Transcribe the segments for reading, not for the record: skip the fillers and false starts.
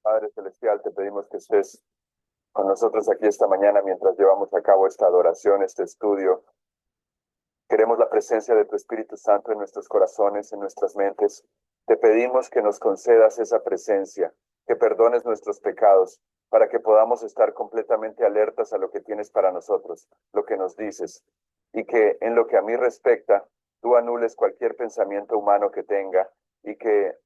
Padre Celestial, te pedimos que estés con nosotros aquí esta mañana mientras llevamos a cabo esta adoración, este estudio. Queremos la presencia de tu Espíritu Santo en nuestros corazones, en nuestras mentes. Te pedimos que nos concedas esa presencia, que perdones nuestros pecados, para que podamos estar completamente alertas a lo que tienes para nosotros, lo que nos dices, y que en lo que a mí respecta, tú anules cualquier pensamiento humano que tenga y que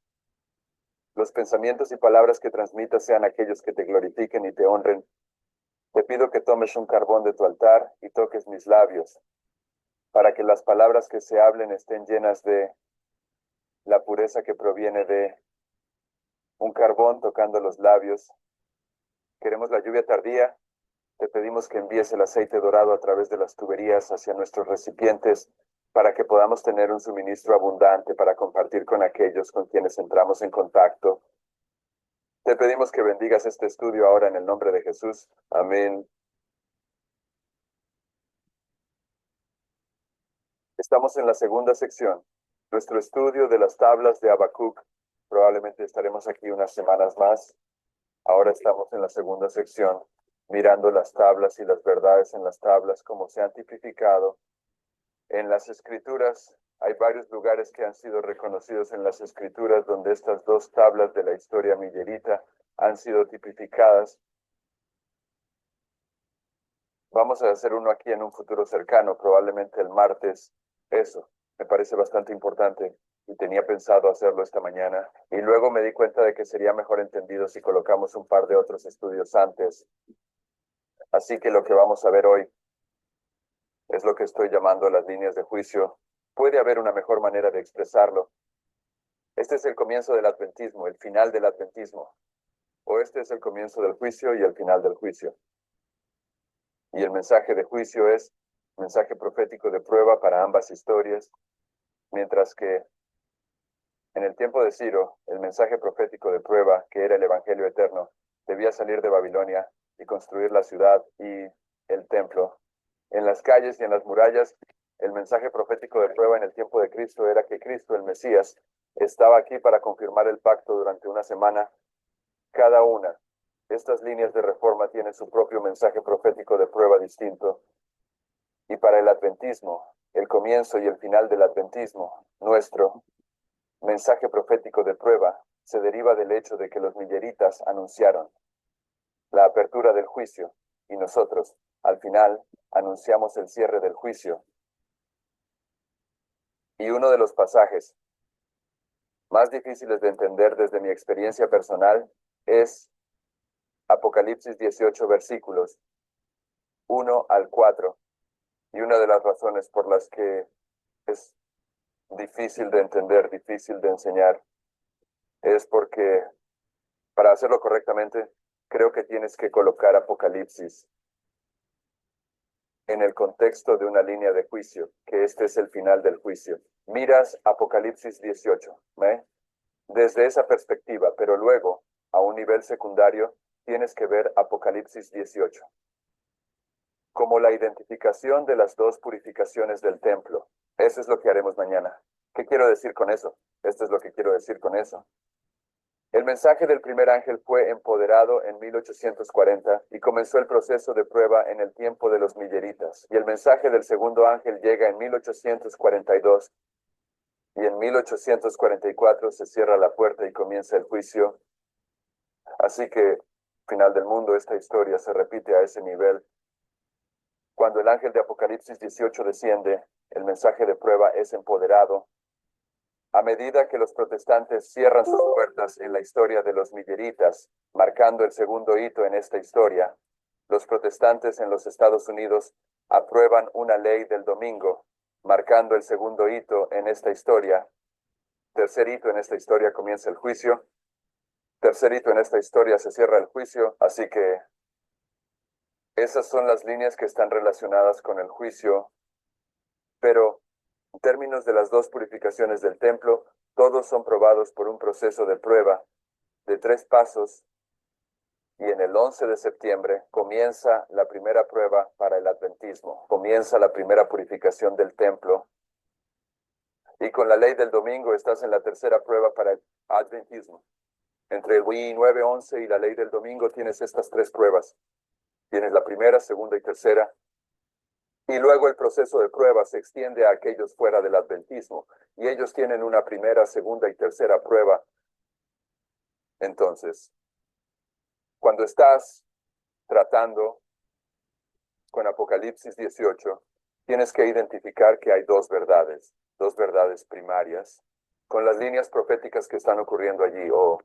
los pensamientos y palabras que transmitas sean aquellos que te glorifiquen y te honren. Te pido que tomes un carbón de tu altar y toques mis labios, para que las palabras que se hablen estén llenas de la pureza que proviene de un carbón tocando los labios. Queremos la lluvia tardía. Te pedimos que envíes el aceite dorado a través de las tuberías hacia nuestros recipientes para que podamos tener un suministro abundante para compartir con aquellos con quienes entramos en contacto. Te pedimos que bendigas este estudio ahora en el nombre de Jesús. Amén. Estamos en la segunda sección, nuestro estudio de las tablas de Habacuc. Probablemente estaremos aquí unas semanas más. Ahora estamos en la segunda sección, mirando las tablas y las verdades en las tablas, como se han tipificado en las Escrituras. Hay varios lugares que han sido reconocidos en las Escrituras donde estas dos tablas de la historia millerita han sido tipificadas. Vamos a hacer uno aquí en un futuro cercano, probablemente el martes. Eso me parece bastante importante y tenía pensado hacerlo esta mañana. Y luego me di cuenta de que sería mejor entendido si colocamos un par de otros estudios antes. Así que lo que vamos a ver hoy es lo que estoy llamando las líneas de juicio. Puede haber una mejor manera de expresarlo. Este es el comienzo del adventismo, el final del adventismo. O este es el comienzo del juicio y el final del juicio. Y el mensaje de juicio es mensaje profético de prueba para ambas historias, mientras que en el tiempo de Ciro, el mensaje profético de prueba, que era el Evangelio eterno, debía salir de Babilonia y construir la ciudad y el templo. En las calles y en las murallas, el mensaje profético de prueba en el tiempo de Cristo era que Cristo, el Mesías, estaba aquí para confirmar el pacto durante una semana. Cada una de estas líneas de reforma tiene su propio mensaje profético de prueba distinto. Y para el adventismo, el comienzo y el final del adventismo, nuestro mensaje profético de prueba se deriva del hecho de que los milleritas anunciaron la apertura del juicio y nosotros, al final, anunciamos el cierre del juicio. Y uno de los pasajes más difíciles de entender desde mi experiencia personal es Apocalipsis 18 versículos 1 al 4. Y una de las razones por las que es difícil de entender, difícil de enseñar, es porque para hacerlo correctamente, creo que tienes que colocar Apocalipsis en el contexto de una línea de juicio, que este es el final del juicio. Miras Apocalipsis 18, ¿eh? Desde esa perspectiva, pero luego, a un nivel secundario, tienes que ver Apocalipsis 18 como la identificación de las dos purificaciones del templo. Eso es lo que haremos mañana. ¿Qué quiero decir con eso? Esto es lo que quiero decir con eso. El mensaje del primer ángel fue empoderado en 1840 y comenzó el proceso de prueba en el tiempo de los milleritas. Y el mensaje del segundo ángel llega en 1842 y en 1844 se cierra la puerta y comienza el juicio. Así que, final del mundo, esta historia se repite a ese nivel. Cuando el ángel de Apocalipsis 18 desciende, el mensaje de prueba es empoderado. A medida que los protestantes cierran sus puertas en la historia de los milleritas, marcando el segundo hito en esta historia, los protestantes en los Estados Unidos aprueban una ley del domingo, marcando el segundo hito en esta historia. Tercer hito en esta historia comienza el juicio. Tercer hito en esta historia se cierra el juicio, así que esas son las líneas que están relacionadas con el juicio, pero en términos de las dos purificaciones del templo, todos son probados por un proceso de prueba de 3 pasos y en el 11 de septiembre comienza la primera prueba para el adventismo, comienza la primera purificación del templo y con la ley del domingo estás en la tercera prueba para el adventismo. Entre el WI 9:11 y la ley del domingo tienes estas tres pruebas. Tienes la primera, segunda y tercera. Y luego el proceso de prueba se extiende a aquellos fuera del adventismo. Y ellos tienen una primera, segunda y tercera prueba. Entonces, cuando estás tratando con Apocalipsis 18, tienes que identificar que hay dos verdades primarias, con las líneas proféticas que están ocurriendo allí, o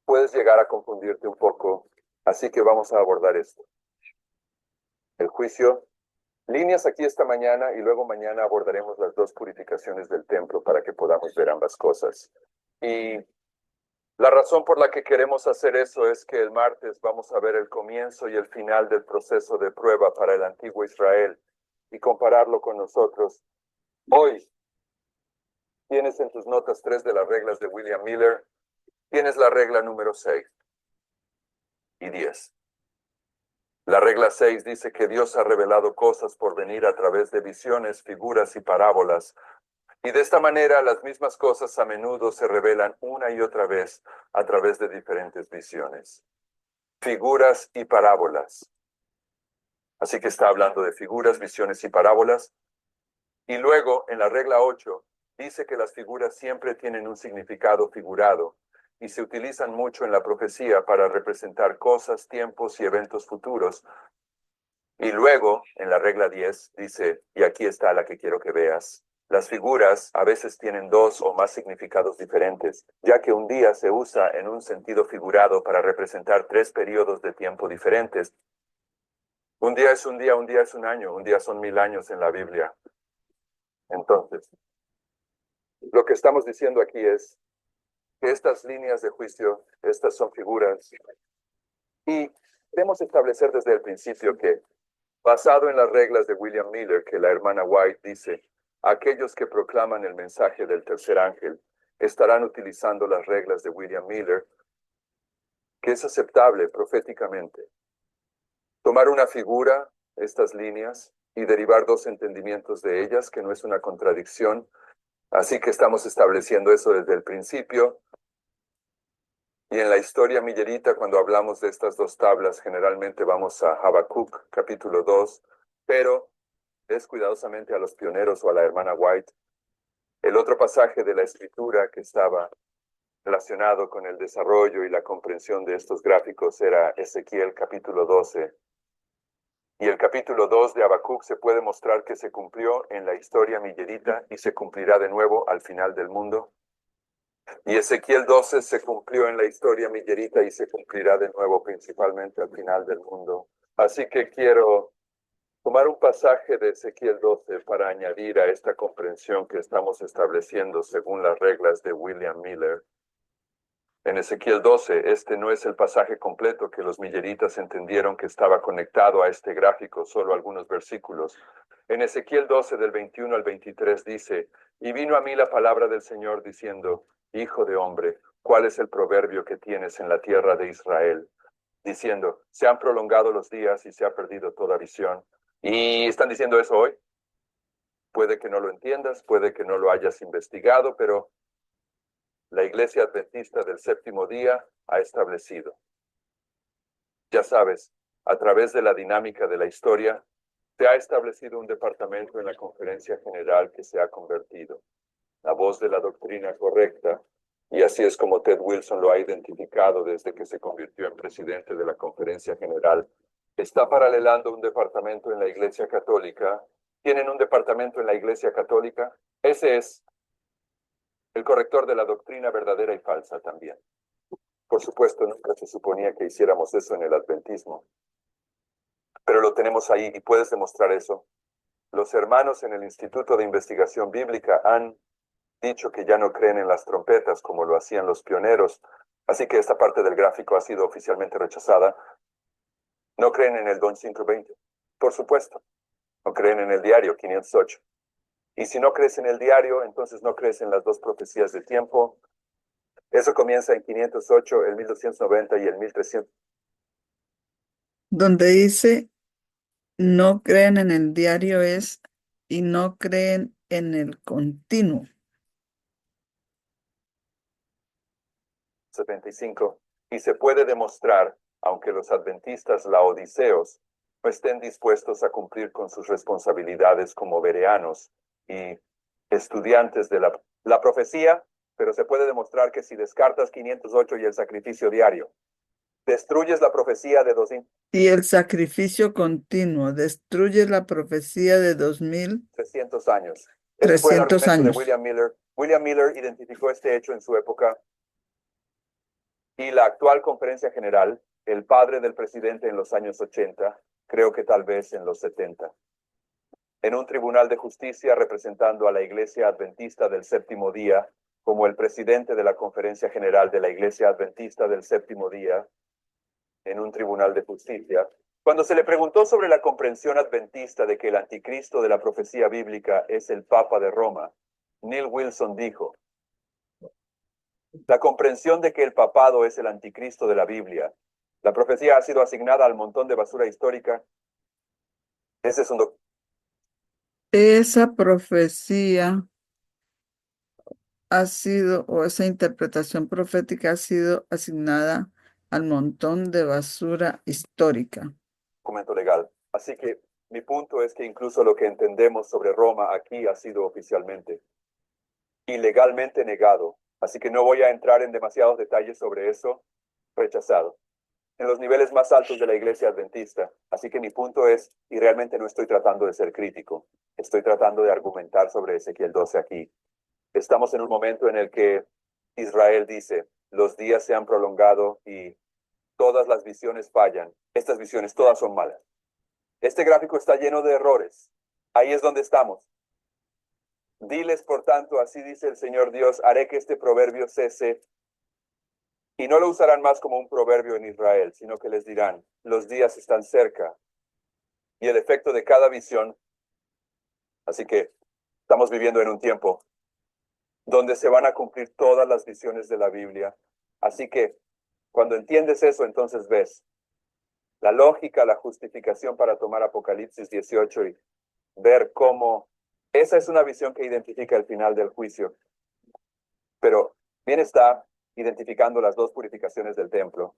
puedes llegar a confundirte un poco, así que vamos a abordar esto. El juicio, líneas aquí esta mañana y luego mañana abordaremos las dos purificaciones del templo para que podamos ver ambas cosas. Y la razón por la que queremos hacer eso es que el martes vamos a ver el comienzo y el final del proceso de prueba para el antiguo Israel y compararlo con nosotros. Hoy tienes en tus notas 3 de las reglas de William Miller, tienes la regla número 6 y 10. La regla 6 dice que Dios ha revelado cosas por venir a través de visiones, figuras y parábolas. Y de esta manera las mismas cosas a menudo se revelan una y otra vez a través de diferentes visiones. Figuras y parábolas. Así que está hablando de figuras, visiones y parábolas. Y luego, en la regla 8, dice que las figuras siempre tienen un significado figurado y se utilizan mucho en la profecía para representar cosas, tiempos y eventos futuros. Y luego, en la regla 10, dice, y aquí está la que quiero que veas, las figuras a veces tienen dos o más significados diferentes, ya que un día se usa en un sentido figurado para representar 3 periodos de tiempo diferentes. Un día es un día es un año, un día son 1000 años en la Biblia. Entonces, lo que estamos diciendo aquí es que estas líneas de juicio, estas son figuras, y debemos establecer desde el principio que, basado en las reglas de William Miller, que la hermana White dice, aquellos que proclaman el mensaje del tercer ángel estarán utilizando las reglas de William Miller, que es aceptable proféticamente. Tomar una figura, estas líneas, y derivar dos entendimientos de ellas, que no es una contradicción. Así que estamos estableciendo eso desde el principio. Y en la historia millerita, cuando hablamos de estas dos tablas, generalmente vamos a Habacuc, capítulo 2, pero es cuidadosamente a los pioneros o a la hermana White. El otro pasaje de la escritura que estaba relacionado con el desarrollo y la comprensión de estos gráficos era Ezequiel, capítulo 12. Y el capítulo 2 de Habacuc se puede mostrar que se cumplió en la historia millerita y se cumplirá de nuevo al final del mundo. Y Ezequiel 12 se cumplió en la historia millerita y se cumplirá de nuevo principalmente al final del mundo. Así que quiero tomar un pasaje de Ezequiel 12 para añadir a esta comprensión que estamos estableciendo según las reglas de William Miller. En Ezequiel 12, este no es el pasaje completo que los milleritas entendieron que estaba conectado a este gráfico, solo algunos versículos. En Ezequiel 12, del 21 al 23 dice, y vino a mí la palabra del Señor diciendo, Hijo de hombre, ¿cuál es el proverbio que tienes en la tierra de Israel? Diciendo, se han prolongado los días y se ha perdido toda visión. ¿Y están diciendo eso hoy? Puede que no lo entiendas, puede que no lo hayas investigado, pero la Iglesia Adventista del Séptimo Día ha establecido. Ya sabes, a través de la dinámica de la historia, se ha establecido un departamento en la Conferencia General que se ha convertido. La voz de la doctrina correcta, y así es como Ted Wilson lo ha identificado desde que se convirtió en presidente de la Conferencia General, está paralelando un departamento en la Iglesia Católica. ¿Tienen un departamento en la Iglesia Católica? Ese es el corrector de la doctrina verdadera y falsa también. Por supuesto, nunca se suponía que hiciéramos eso en el adventismo. Pero lo tenemos ahí y puedes demostrar eso. Los hermanos en el Instituto de Investigación Bíblica han dicho que ya no creen en las trompetas como lo hacían los pioneros. Así que esta parte del gráfico ha sido oficialmente rechazada. No creen en el don 120. Por supuesto. No creen en el diario 508. Y si no crees en el diario, entonces no crees en las dos profecías de tiempo. Eso comienza en 508, el 1290 y el 1300. Donde dice no creen en el diario es y no creen en el continuo. 75. Y se puede demostrar, aunque los adventistas laodiceos no estén dispuestos a cumplir con sus responsabilidades como bereanos y estudiantes de la profecía, pero se puede demostrar que si descartas 508 y el sacrificio diario, destruyes la profecía de 2300 Y el sacrificio continuo destruye la profecía de años. Ese fue el 2300 argumento de años. William Miller. William Miller identificó este hecho en su época y la actual conferencia general, el padre del presidente en los años 80, creo que tal vez en los 70. En un tribunal de justicia representando a la Iglesia Adventista del Séptimo Día, como el presidente de la conferencia general de la Iglesia Adventista del Séptimo Día, en un tribunal de justicia, cuando se le preguntó sobre la comprensión adventista de que el anticristo de la profecía bíblica es el Papa de Roma, Neil Wilson dijo: la comprensión de que el papado es el anticristo de la Biblia, la profecía ha sido asignada al montón de basura histórica. Ese es un Esa profecía ha sido, o esa interpretación profética ha sido asignada al montón de basura histórica. documento legal. Así que mi punto es que incluso lo que entendemos sobre Roma aquí ha sido oficialmente y legalmente negado. Así que no voy a entrar en demasiados detalles sobre eso. Rechazado en los niveles más altos de la iglesia adventista. Así que mi punto es, y realmente no estoy tratando de ser crítico, estoy tratando de argumentar sobre Ezequiel 12 aquí. Estamos en un momento en el que Israel dice, los días se han prolongado y todas las visiones fallan. Estas visiones todas son malas. Este gráfico está lleno de errores. Ahí es donde estamos. Diles, por tanto, así dice el Señor Dios, haré que este proverbio cese. Y no lo usarán más como un proverbio en Israel, sino que les dirán, los días están cerca. Y el efecto de cada visión. Así que estamos viviendo en un tiempo donde se van a cumplir todas las visiones de la Biblia. Así que cuando entiendes eso, entonces ves la lógica, la justificación para tomar Apocalipsis 18 y ver cómo esa es una visión que identifica el final del juicio. Pero bien está identificando las dos purificaciones del templo.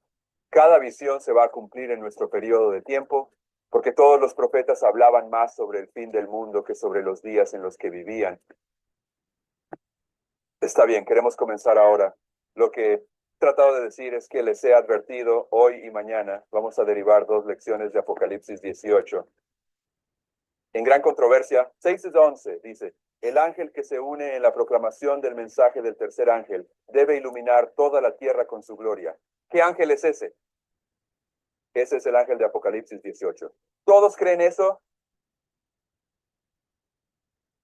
Cada visión se va a cumplir en nuestro periodo de tiempo, porque todos los profetas hablaban más sobre el fin del mundo que sobre los días en los que vivían. Está bien, queremos comenzar ahora. Lo que he tratado de decir es que les he advertido hoy y mañana. Vamos a derivar dos lecciones de Apocalipsis 18. En gran controversia, 6-11 dice, el ángel que se une en la proclamación del mensaje del tercer ángel debe iluminar toda la tierra con su gloria. ¿Qué ángel es ese? Ese es el ángel de Apocalipsis 18. ¿Todos creen eso?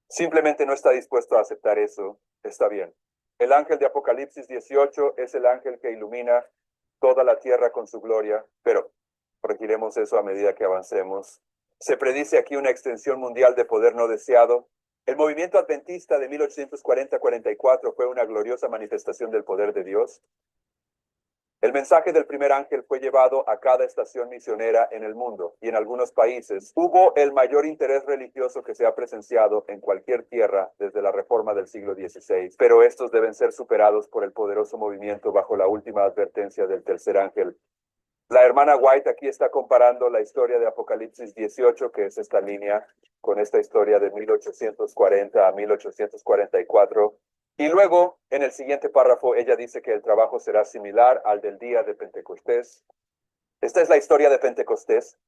Simplemente no está dispuesto a aceptar eso. Está bien. El ángel de Apocalipsis 18 es el ángel que ilumina toda la tierra con su gloria, pero corregiremos eso a medida que avancemos. Se predice aquí una extensión mundial de poder no deseado. El movimiento adventista de 1840-44 fue una gloriosa manifestación del poder de Dios. El mensaje del primer ángel fue llevado a cada estación misionera en el mundo y en algunos países. Hubo el mayor interés religioso que se ha presenciado en cualquier tierra desde la reforma del siglo XVI, pero estos deben ser superados por el poderoso movimiento bajo la última advertencia del tercer ángel. La hermana White aquí está comparando la historia de Apocalipsis 18, que es esta línea, con esta historia de 1840 a 1844. Y luego, en el siguiente párrafo, ella dice que el trabajo será similar al del día de Pentecostés. Esta es la historia de Pentecostés.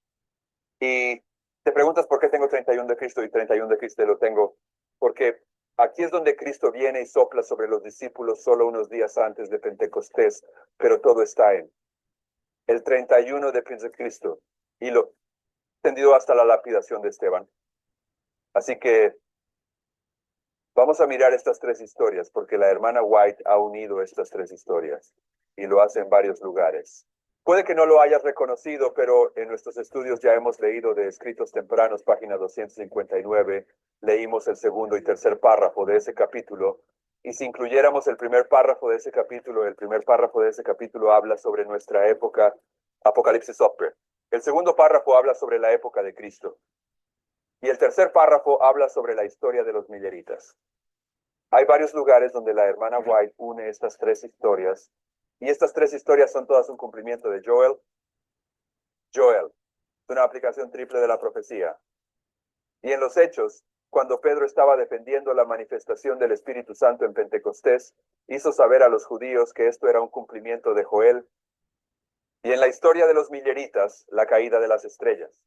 Y te preguntas por qué tengo 31 de Cristo y 31 de Cristo lo tengo. Porque aquí es donde Cristo viene y sopla sobre los discípulos solo unos días antes de Pentecostés, pero todo está en el 31 de Cristo y lo extendido hasta la lapidación de Esteban. Así que vamos a mirar estas tres historias, porque la hermana White ha unido estas tres historias y lo hace en varios lugares. Puede que no lo hayas reconocido, pero en nuestros estudios ya hemos leído de Escritos Tempranos, página 259, leímos el segundo y tercer párrafo de ese capítulo, y si incluyéramos el primer párrafo de ese capítulo, el primer párrafo de ese capítulo habla sobre nuestra época, Apocalipsis Upper. El segundo párrafo habla sobre la época de Cristo. Y el tercer párrafo habla sobre la historia de los milleritas. Hay varios lugares donde la hermana White une estas tres historias Y estas tres historias son todas un cumplimiento de Joel. Joel, es una aplicación triple de la profecía. Y en los Hechos, cuando Pedro estaba defendiendo la manifestación del Espíritu Santo en Pentecostés, hizo saber a los judíos que esto era un cumplimiento de Joel. Y en la historia de los milleritas, la caída de las estrellas.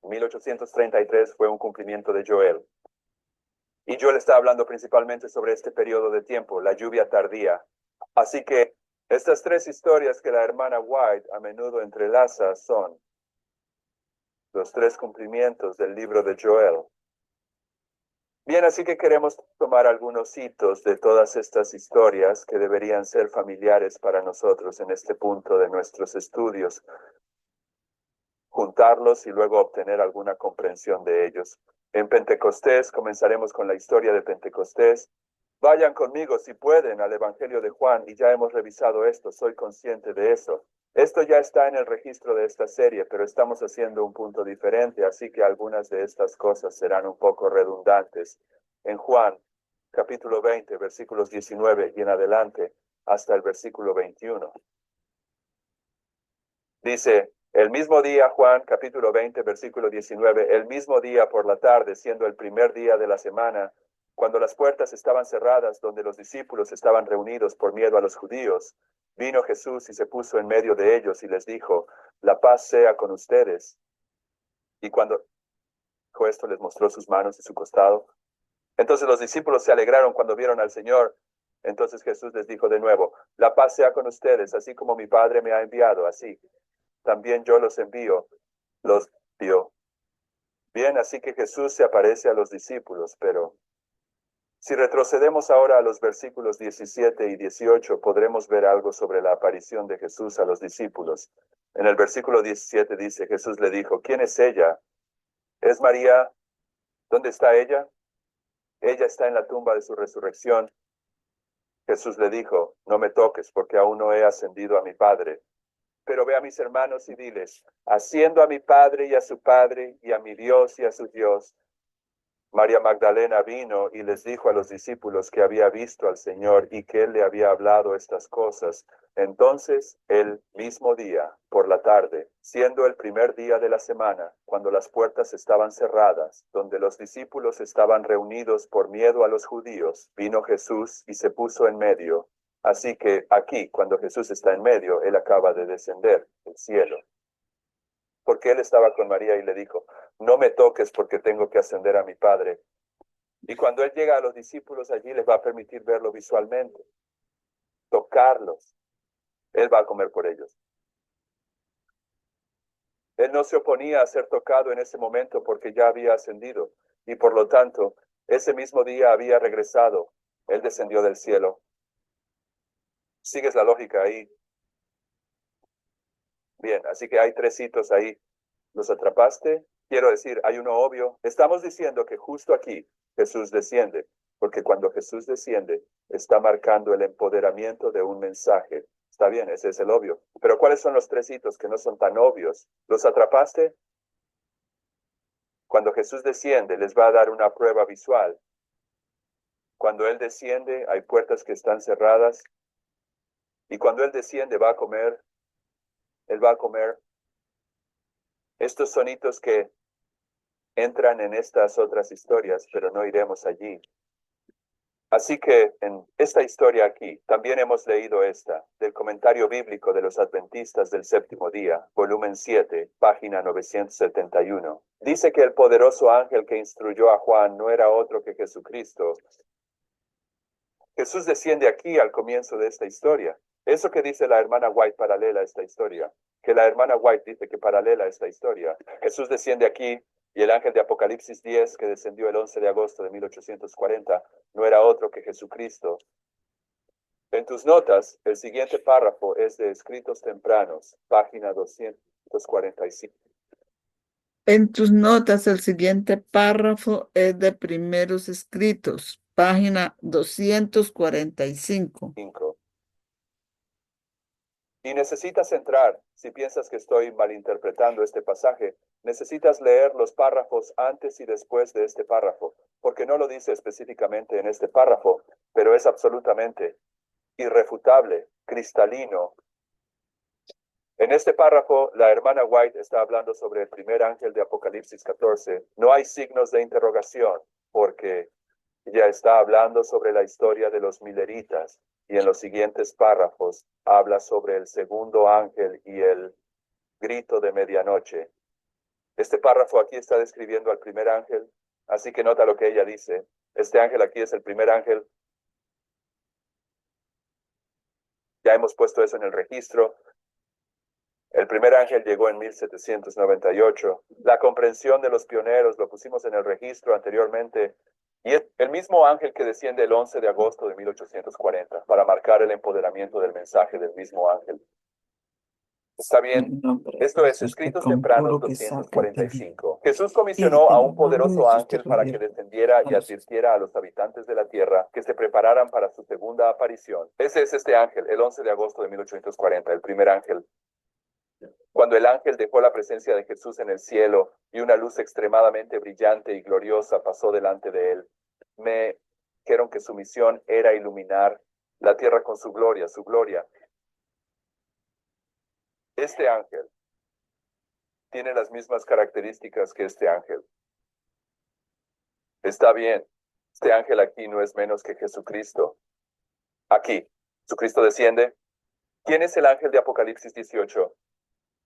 1833 fue un cumplimiento de Joel. Y Joel está hablando principalmente sobre este periodo de tiempo, la lluvia tardía. Así que estas tres historias que la hermana White a menudo entrelaza son los tres cumplimientos del libro de Joel. Bien, así que queremos tomar algunos hitos de todas estas historias que deberían ser familiares para nosotros en este punto de nuestros estudios, juntarlos y luego obtener alguna comprensión de ellos. En Pentecostés comenzaremos con la historia de Pentecostés. Vayan conmigo si pueden al Evangelio de Juan y ya hemos revisado esto, soy consciente de eso. Esto ya está en el registro de esta serie, pero estamos haciendo un punto diferente, así que algunas de estas cosas serán un poco redundantes. En Juan, capítulo 20, versículos 19 y en adelante, hasta el versículo 21. Dice, el mismo día, Juan, capítulo 20, versículo 19, el mismo día por la tarde, siendo el primer día de la semana, cuando las puertas estaban cerradas, donde los discípulos estaban reunidos por miedo a los judíos, vino Jesús y se puso en medio de ellos y les dijo, la paz sea con ustedes. Y cuando dijo esto, les mostró sus manos y su costado. Entonces los discípulos se alegraron cuando vieron al Señor. Entonces Jesús les dijo de nuevo, la paz sea con ustedes, así como mi Padre me ha enviado, así también yo los envío, los envió. Bien, así que Jesús se aparece a los discípulos, pero si retrocedemos ahora a los versículos 17 y 18, podremos ver algo sobre la aparición de Jesús a los discípulos. En el versículo 17 dice, Jesús le dijo, ¿quién es ella? ¿Es María? ¿Dónde está ella? Ella está en la tumba de su resurrección. Jesús le dijo, no me toques porque aún no he ascendido a mi Padre. Pero ve a mis hermanos y diles, asciendo a mi Padre y a su Padre, y a mi Dios y a su Dios. María Magdalena vino y les dijo a los discípulos que había visto al Señor y que Él le había hablado estas cosas. Entonces, el mismo día, por la tarde, siendo el primer día de la semana, cuando las puertas estaban cerradas, donde los discípulos estaban reunidos por miedo a los judíos, vino Jesús y se puso en medio. Así que aquí, cuando Jesús está en medio, Él acaba de descender del cielo. Porque Él estaba con María y le dijo, no me toques porque tengo que ascender a mi Padre. Y cuando Él llega a los discípulos allí, les va a permitir verlo visualmente, tocarlos. Él va a comer por ellos. Él no se oponía a ser tocado en ese momento porque ya había ascendido. Y por lo tanto, ese mismo día había regresado. Él descendió del cielo. ¿Sigues la lógica ahí? Bien, así que hay tres hitos ahí. ¿Los atrapaste? Quiero decir, hay uno obvio. Estamos diciendo que justo aquí Jesús desciende, porque cuando Jesús desciende, está marcando el empoderamiento de un mensaje. Está bien, ese es el obvio. Pero ¿cuáles son los tres hitos que no son tan obvios? ¿Los atrapaste? Cuando Jesús desciende, les va a dar una prueba visual. Cuando Él desciende, hay puertas que están cerradas. Y cuando Él desciende, va a comer. Él va a comer. Estos son hitos que entran en estas otras historias, pero no iremos allí. Así que en esta historia aquí, también hemos leído esta, del comentario bíblico de los adventistas del séptimo día, volumen 7, página 971. Dice que el poderoso ángel que instruyó a Juan no era otro que Jesucristo. Jesús desciende aquí al comienzo de esta historia. Eso que dice la hermana White paralela a esta historia, que la hermana White dice que paralela a esta historia. Jesús desciende aquí y el ángel de Apocalipsis 10, que descendió el 11 de agosto de 1840, no era otro que Jesucristo. En tus notas, el siguiente párrafo es de Escritos Tempranos, página 245. En tus notas, el siguiente párrafo es de Primeros Escritos, página 245. Y necesitas entrar, si piensas que estoy malinterpretando este pasaje, necesitas leer los párrafos antes y después de este párrafo, porque no lo dice específicamente en este párrafo, pero es absolutamente irrefutable, cristalino. En este párrafo, la hermana White está hablando sobre el primer ángel de Apocalipsis 14. No hay signos de interrogación, porque ella está hablando sobre la historia de los mileritas, y en los siguientes párrafos habla sobre el segundo ángel y el grito de medianoche. Este párrafo aquí está describiendo al primer ángel, así que nota lo que ella dice. Este ángel aquí es el primer ángel. Ya hemos puesto eso en el registro. El primer ángel llegó en 1798. La comprensión de los pioneros lo pusimos en el registro anteriormente. Y es el mismo ángel que desciende el 11 de agosto de 1840 para marcar el empoderamiento del mensaje del mismo ángel. ¿Está bien? Esto es Escritos Tempranos 245. Jesús comisionó a un poderoso ángel para que descendiera y advirtiera a los habitantes de la tierra que se prepararan para su segunda aparición. Ese es este ángel, el 11 de agosto de 1840, el primer ángel. Cuando el ángel dejó la presencia de Jesús en el cielo y una luz extremadamente brillante y gloriosa pasó delante de él, me dijeron que su misión era iluminar la tierra con su gloria, su gloria. Este ángel tiene las mismas características que este ángel. Está bien, este ángel aquí no es menos que Jesucristo. Aquí, Jesucristo desciende. ¿Quién es el ángel de Apocalipsis 18?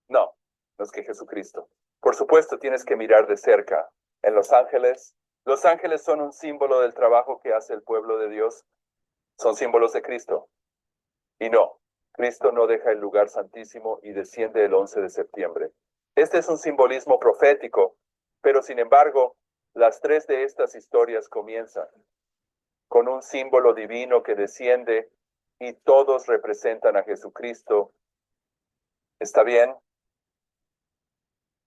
No, no es que Jesucristo. Por supuesto, tienes que mirar de cerca. En los ángeles son un símbolo del trabajo que hace el pueblo de Dios. Son símbolos de Cristo. Y no, Cristo no deja el lugar santísimo y desciende el 11 de septiembre. Este es un simbolismo profético, pero sin embargo, las tres de estas historias comienzan con un símbolo divino que desciende y todos representan a Jesucristo. ¿Está bien?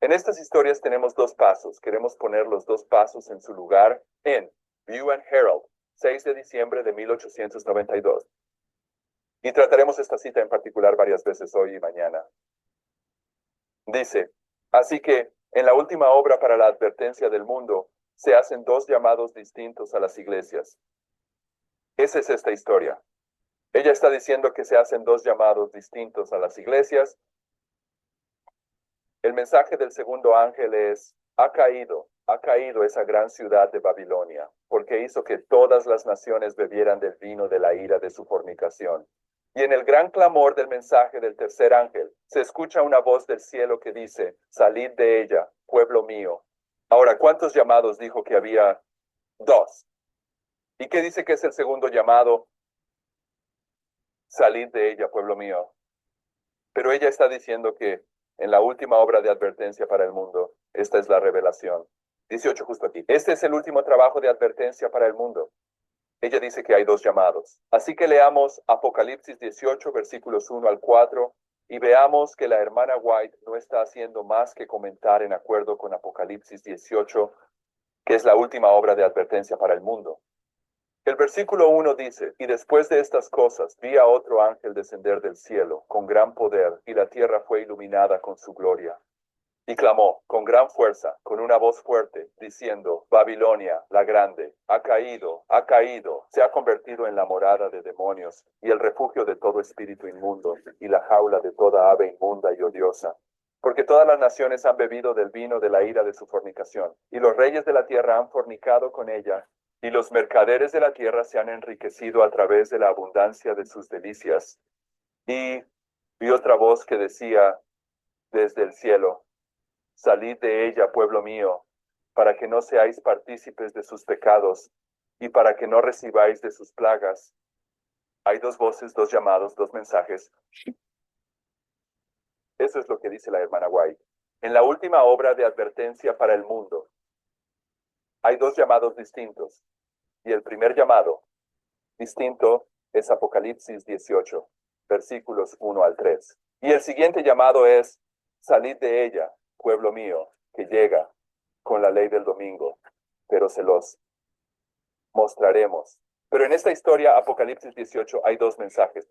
En estas historias tenemos dos pasos. Queremos poner los dos pasos en su lugar en View and Herald, 6 de diciembre de 1892. Y trataremos esta cita en particular varias veces hoy y mañana. Dice, así que en la última obra para la advertencia del mundo, se hacen dos llamados distintos a las iglesias. Esa es esta historia. Ella está diciendo que se hacen dos llamados distintos a las iglesias. El mensaje del segundo ángel es, ha caído esa gran ciudad de Babilonia, porque hizo que todas las naciones bebieran del vino de la ira de su fornicación. Y en el gran clamor del mensaje del tercer ángel, se escucha una voz del cielo que dice, salid de ella, pueblo mío. Ahora, ¿cuántos llamados dijo que había? Dos. ¿Y qué dice que es el segundo llamado? Salid de ella, pueblo mío. Pero ella está diciendo que en la última obra de advertencia para el mundo, esta es la revelación. 18 justo aquí. Este es el último trabajo de advertencia para el mundo. Ella dice que hay dos llamados. Así que leamos Apocalipsis 18, versículos 1 al 4, y veamos que la hermana White no está haciendo más que comentar en acuerdo con Apocalipsis 18, que es la última obra de advertencia para el mundo. El versículo 1 dice, y después de estas cosas vi a otro ángel descender del cielo con gran poder, y la tierra fue iluminada con su gloria. Y clamó con gran fuerza, con una voz fuerte, diciendo, Babilonia, la grande, ha caído, se ha convertido en la morada de demonios, y el refugio de todo espíritu inmundo, y la jaula de toda ave inmunda y odiosa. Porque todas las naciones han bebido del vino de la ira de su fornicación, y los reyes de la tierra han fornicado con ella, y los mercaderes de la tierra se han enriquecido a través de la abundancia de sus delicias. Y vi otra voz que decía desde el cielo, salid de ella, pueblo mío, para que no seáis partícipes de sus pecados y para que no recibáis de sus plagas. Hay dos voces, dos llamados, dos mensajes. Eso es lo que dice la hermana White. En la última obra de advertencia para el mundo, hay dos llamados distintos. Y el primer llamado distinto es Apocalipsis 18, versículos 1 al 3. Y el siguiente llamado es, salid de ella, pueblo mío, que llega con la ley del domingo, pero se los mostraremos. Pero en esta historia, Apocalipsis 18, hay dos mensajes.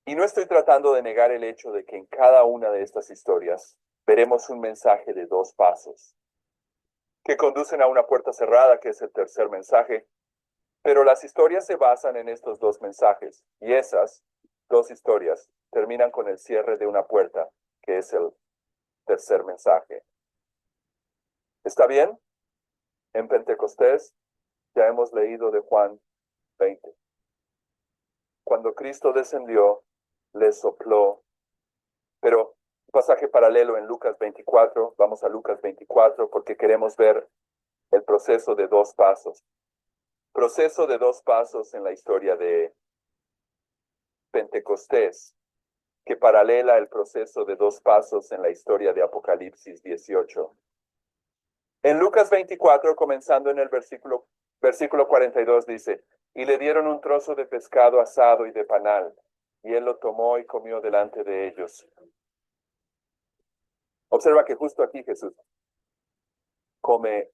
Y no estoy tratando de negar el hecho de que en cada una de estas historias veremos un mensaje de dos pasos, que conducen a una puerta cerrada, que es el tercer mensaje, Pero las historias se basan en estos dos mensajes, y esas dos historias terminan con el cierre de una puerta, que es el tercer mensaje. ¿Está bien? En Pentecostés ya hemos leído de Juan 20. Cuando Cristo descendió, le sopló, pero pasaje paralelo en Lucas 24, vamos a Lucas 24 porque queremos ver el proceso de dos pasos. Proceso de dos pasos en la historia de Pentecostés, que paralela el proceso de dos pasos en la historia de Apocalipsis 18. En Lucas 24, comenzando en el versículo 42, dice, y le dieron un trozo de pescado asado y de panal, y él lo tomó y comió delante de ellos. Observa que justo aquí Jesús come.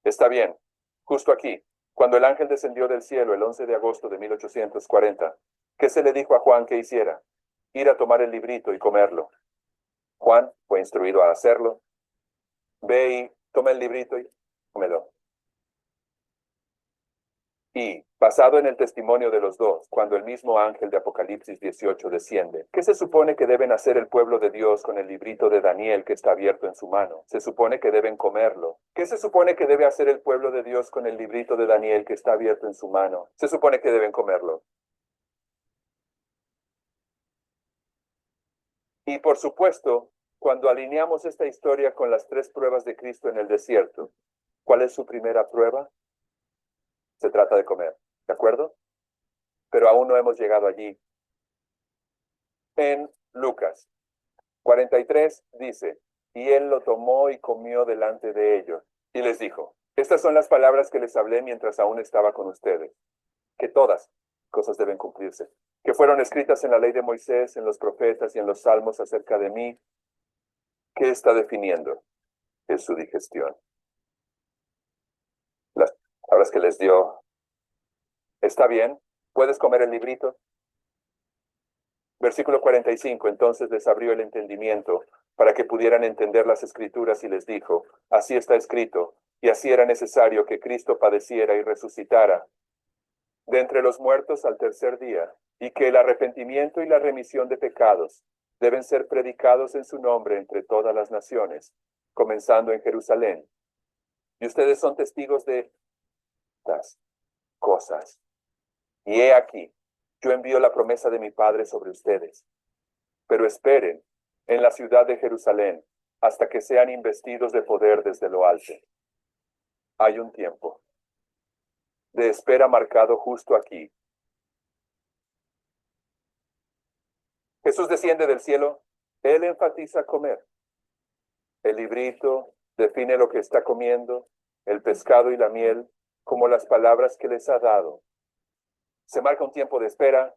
Está bien, justo aquí, cuando el ángel descendió del cielo el 11 de agosto de 1840, ¿qué se le dijo a Juan que hiciera? Ir a tomar el librito y comerlo. Juan fue instruido a hacerlo. Ve y toma el librito y cómelo. Y, basado en el testimonio de los dos, cuando el mismo ángel de Apocalipsis 18 desciende, ¿qué se supone que deben hacer el pueblo de Dios con el librito de Daniel que está abierto en su mano? Se supone que deben comerlo. ¿Qué se supone que debe hacer el pueblo de Dios con el librito de Daniel que está abierto en su mano? Se supone que deben comerlo. Y por supuesto, cuando alineamos esta historia con las tres pruebas de Cristo en el desierto, ¿cuál es su primera prueba? Se trata de comer, ¿de acuerdo? Pero aún no hemos llegado allí. En Lucas 43 dice, y él lo tomó y comió delante de ellos. Y les dijo, estas son las palabras que les hablé mientras aún estaba con ustedes, que todas cosas deben cumplirse, que fueron escritas en la ley de Moisés, en los profetas y en los salmos acerca de mí. ¿Qué está definiendo? Es su digestión. Las palabras que les dio. ¿Está bien? ¿Puedes comer el librito? Versículo 45, entonces les abrió el entendimiento para que pudieran entender las escrituras y les dijo, así está escrito, y así era necesario que Cristo padeciera y resucitara de entre los muertos al tercer día, y que el arrepentimiento y la remisión de pecados deben ser predicados en su nombre entre todas las naciones, comenzando en Jerusalén. Y ustedes son testigos de estas cosas. Y he aquí, yo envío la promesa de mi Padre sobre ustedes. Pero esperen en la ciudad de Jerusalén hasta que sean investidos de poder desde lo alto. Hay un tiempo de espera marcado justo aquí. Jesús desciende del cielo. Él enfatiza comer. El librito define lo que está comiendo, el pescado y la miel, como las palabras que les ha dado. Se marca un tiempo de espera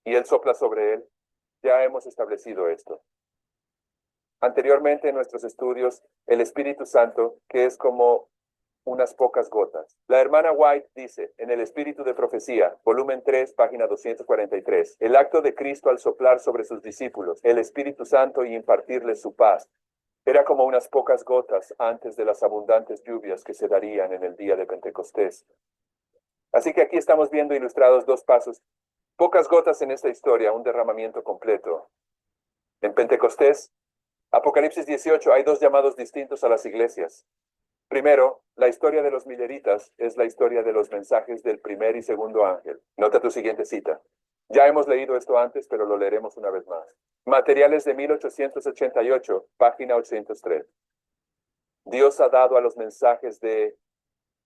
y él sopla sobre él. Ya hemos establecido esto. Anteriormente en nuestros estudios, el Espíritu Santo, que es como unas pocas gotas. La hermana White dice, en el Espíritu de Profecía, volumen 3, página 243, el acto de Cristo al soplar sobre sus discípulos, el Espíritu Santo y impartirles su paz, era como unas pocas gotas antes de las abundantes lluvias que se darían en el día de Pentecostés. Así que aquí estamos viendo ilustrados dos pasos, pocas gotas en esta historia, un derramamiento completo. En Pentecostés, Apocalipsis 18, hay dos llamados distintos a las iglesias. Primero, la historia de los mileritas es la historia de los mensajes del primer y segundo ángel. Nota tu siguiente cita. Ya hemos leído esto antes, pero lo leeremos una vez más. Materiales de 1888, página 803. Dios ha dado a los mensajes de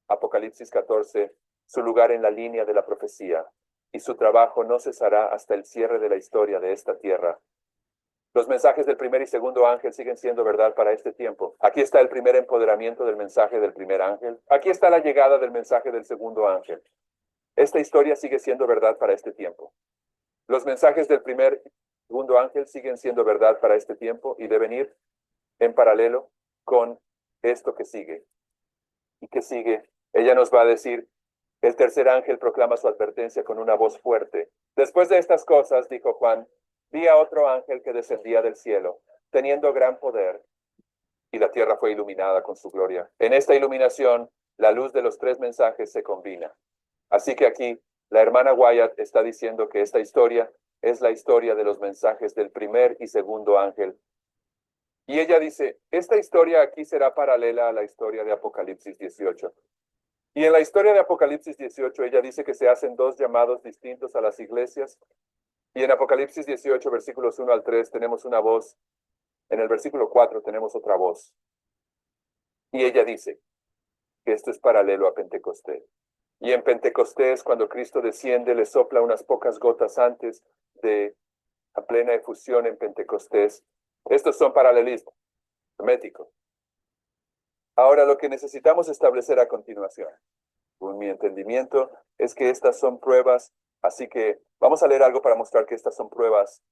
Apocalipsis 14 su lugar en la línea de la profecía, y su trabajo no cesará hasta el cierre de la historia de esta tierra. Los mensajes del primer y segundo ángel siguen siendo verdad para este tiempo. Aquí está el primer empoderamiento del mensaje del primer ángel. Aquí está la llegada del mensaje del segundo ángel. Esta historia sigue siendo verdad para este tiempo. Los mensajes del primer y segundo ángel siguen siendo verdad para este tiempo y deben ir en paralelo con esto que sigue. ¿Y qué sigue? Ella nos va a decir, el tercer ángel proclama su advertencia con una voz fuerte. Después de estas cosas, dijo Juan, vi a otro ángel que descendía del cielo, teniendo gran poder, y la tierra fue iluminada con su gloria. En esta iluminación, la luz de los tres mensajes se combina. Así que aquí, la hermana Wyatt está diciendo que esta historia es la historia de los mensajes del primer y segundo ángel. Y ella dice, esta historia aquí será paralela a la historia de Apocalipsis 18. Y en la historia de Apocalipsis 18, ella dice que se hacen dos llamados distintos a las iglesias. Y en Apocalipsis 18, versículos 1 al 3, tenemos una voz. En el versículo 4 tenemos otra voz. Y ella dice que esto es paralelo a Pentecostés. Y en Pentecostés, cuando Cristo desciende, le sopla unas pocas gotas antes de la plena efusión en Pentecostés. Estos son paralelismos herméticos. Ahora, lo que necesitamos establecer a continuación, según mi entendimiento, es que estas son pruebas. Así que vamos a leer algo para mostrar que estas son pruebas.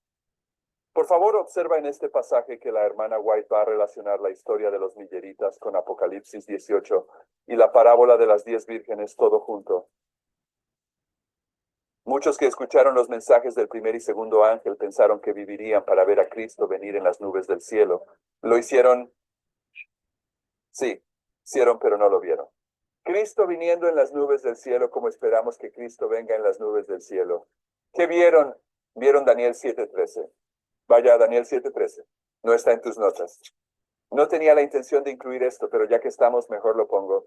Por favor, observa en este pasaje que la hermana White va a relacionar la historia de los milleritas con Apocalipsis 18 y la parábola de las 10 vírgenes todo junto. Muchos que escucharon los mensajes del primer y segundo ángel pensaron que vivirían para ver a Cristo venir en las nubes del cielo. Lo hicieron, sí, hicieron, pero no lo vieron. Cristo viniendo en las nubes del cielo como esperamos que Cristo venga en las nubes del cielo. ¿Qué vieron? Vieron Daniel 7:13. Vaya a Daniel 7:13. No está en tus notas. No tenía la intención de incluir esto, pero ya que estamos, mejor lo pongo.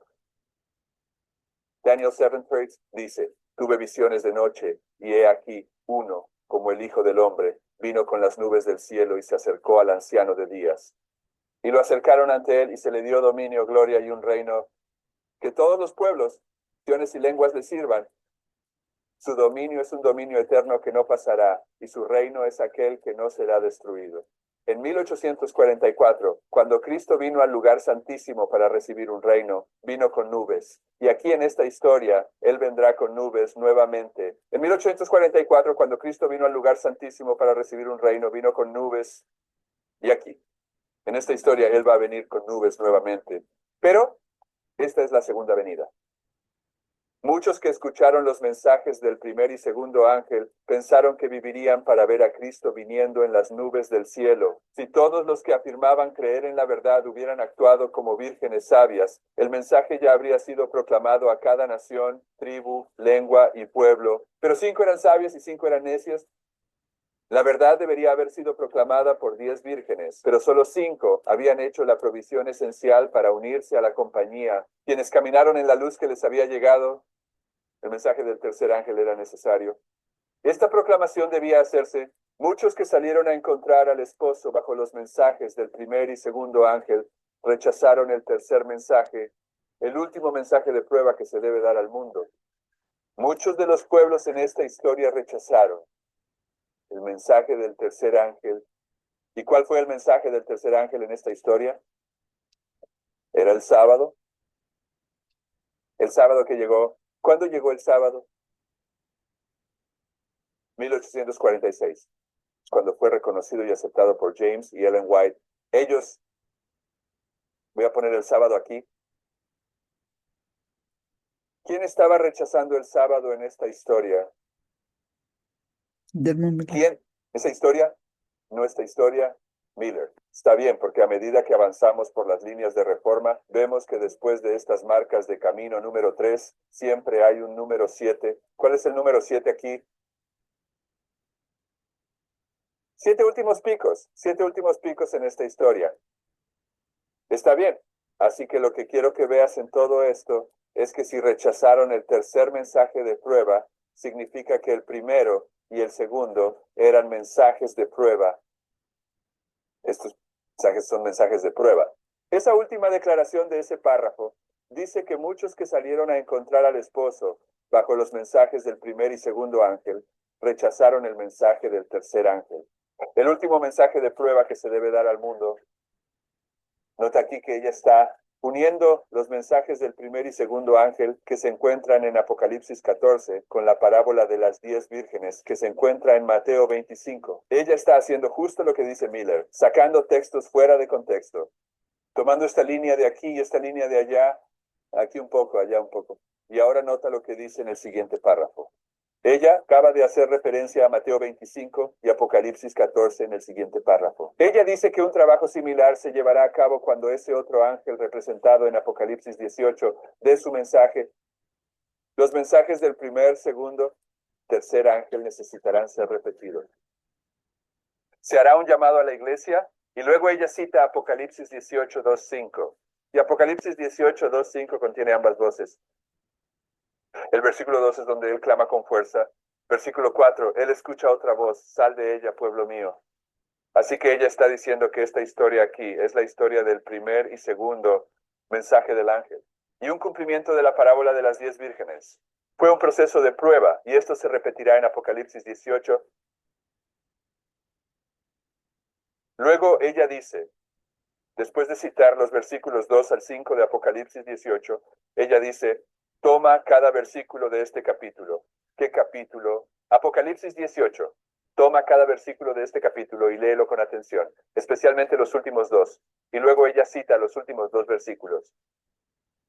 Daniel 7:13 dice, tuve visiones de noche, y he aquí, uno, como el Hijo del Hombre, vino con las nubes del cielo y se acercó al anciano de días. Y lo acercaron ante él y se le dio dominio, gloria y un reino, que todos los pueblos, naciones y lenguas le sirvan. Su dominio es un dominio eterno que no pasará, y su reino es aquel que no será destruido. En 1844, cuando Cristo vino al lugar santísimo para recibir un reino, vino con nubes. Y aquí en esta historia, Él vendrá con nubes nuevamente. En 1844, cuando Cristo vino al lugar santísimo para recibir un reino, vino con nubes. Y aquí, en esta historia, Él va a venir con nubes nuevamente. Pero esta es la segunda venida. Muchos que escucharon los mensajes del primer y segundo ángel pensaron que vivirían para ver a Cristo viniendo en las nubes del cielo. Si todos los que afirmaban creer en la verdad hubieran actuado como vírgenes sabias, el mensaje ya habría sido proclamado a cada nación, tribu, lengua y pueblo. Pero 5 eran sabios y 5 eran necios. La verdad debería haber sido proclamada por 10 vírgenes, pero solo 5 habían hecho la provisión esencial para unirse a la compañía. Quienes caminaron en la luz que les había llegado, el mensaje del tercer ángel era necesario. Esta proclamación debía hacerse. Muchos que salieron a encontrar al esposo bajo los mensajes del primer y segundo ángel rechazaron el tercer mensaje, el último mensaje de prueba que se debe dar al mundo. Muchos de los pueblos en esta historia rechazaron el mensaje del tercer ángel. ¿Y cuál fue el mensaje del tercer ángel en esta historia? Era el sábado. El sábado que llegó. ¿Cuándo llegó el sábado? 1846, cuando fue reconocido y aceptado por James y Ellen White. Ellos, voy a poner el sábado aquí. ¿Quién estaba rechazando el sábado en esta historia? ¿Quién? ¿Esa historia? ¿No esta historia? Miller. Está bien, porque a medida que avanzamos por las líneas de reforma, vemos que después de estas marcas de camino número 3, siempre hay un número 7. ¿Cuál es el número 7 aquí? 7 últimos picos. 7 últimos picos en esta historia. Está bien. Así que lo que quiero que veas en todo esto es que si rechazaron el tercer mensaje de prueba, significa que el primero y el segundo eran mensajes de prueba. Estos mensajes son mensajes de prueba. Esa última declaración de ese párrafo dice que muchos que salieron a encontrar al esposo bajo los mensajes del primer y segundo ángel rechazaron el mensaje del tercer ángel. El último mensaje de prueba que se debe dar al mundo. Nota aquí que ella está uniendo los mensajes del primer y segundo ángel que se encuentran en Apocalipsis 14 con la parábola de las 10 vírgenes que se encuentra en Mateo 25. Ella está haciendo justo lo que dice Miller, sacando textos fuera de contexto, tomando esta línea de aquí y esta línea de allá un poco, allá un poco. Y ahora nota lo que dice en el siguiente párrafo. Ella acaba de hacer referencia a Mateo 25 y Apocalipsis 14 en el siguiente párrafo. Ella dice que un trabajo similar se llevará a cabo cuando ese otro ángel representado en Apocalipsis 18 dé su mensaje. Los mensajes del primer, segundo, tercer ángel necesitarán ser repetidos. Se hará un llamado a la iglesia y luego ella cita Apocalipsis 18, 2, 5. Y Apocalipsis 18, 2, 5 contiene ambas voces. El versículo 2 es donde él clama con fuerza. Versículo 4, él escucha otra voz, sal de ella, pueblo mío. Así que ella está diciendo que esta historia aquí es la historia del primer y segundo mensaje del ángel. Y un cumplimiento de la parábola de las 10 vírgenes. Fue un proceso de prueba y esto se repetirá en Apocalipsis 18. Luego ella dice, después de citar los versículos 2 al 5 de Apocalipsis 18, ella dice, toma cada versículo de este capítulo. ¿Qué capítulo? Apocalipsis 18. Toma cada versículo de este capítulo y léelo con atención, especialmente los últimos dos. Y luego ella cita los últimos dos versículos.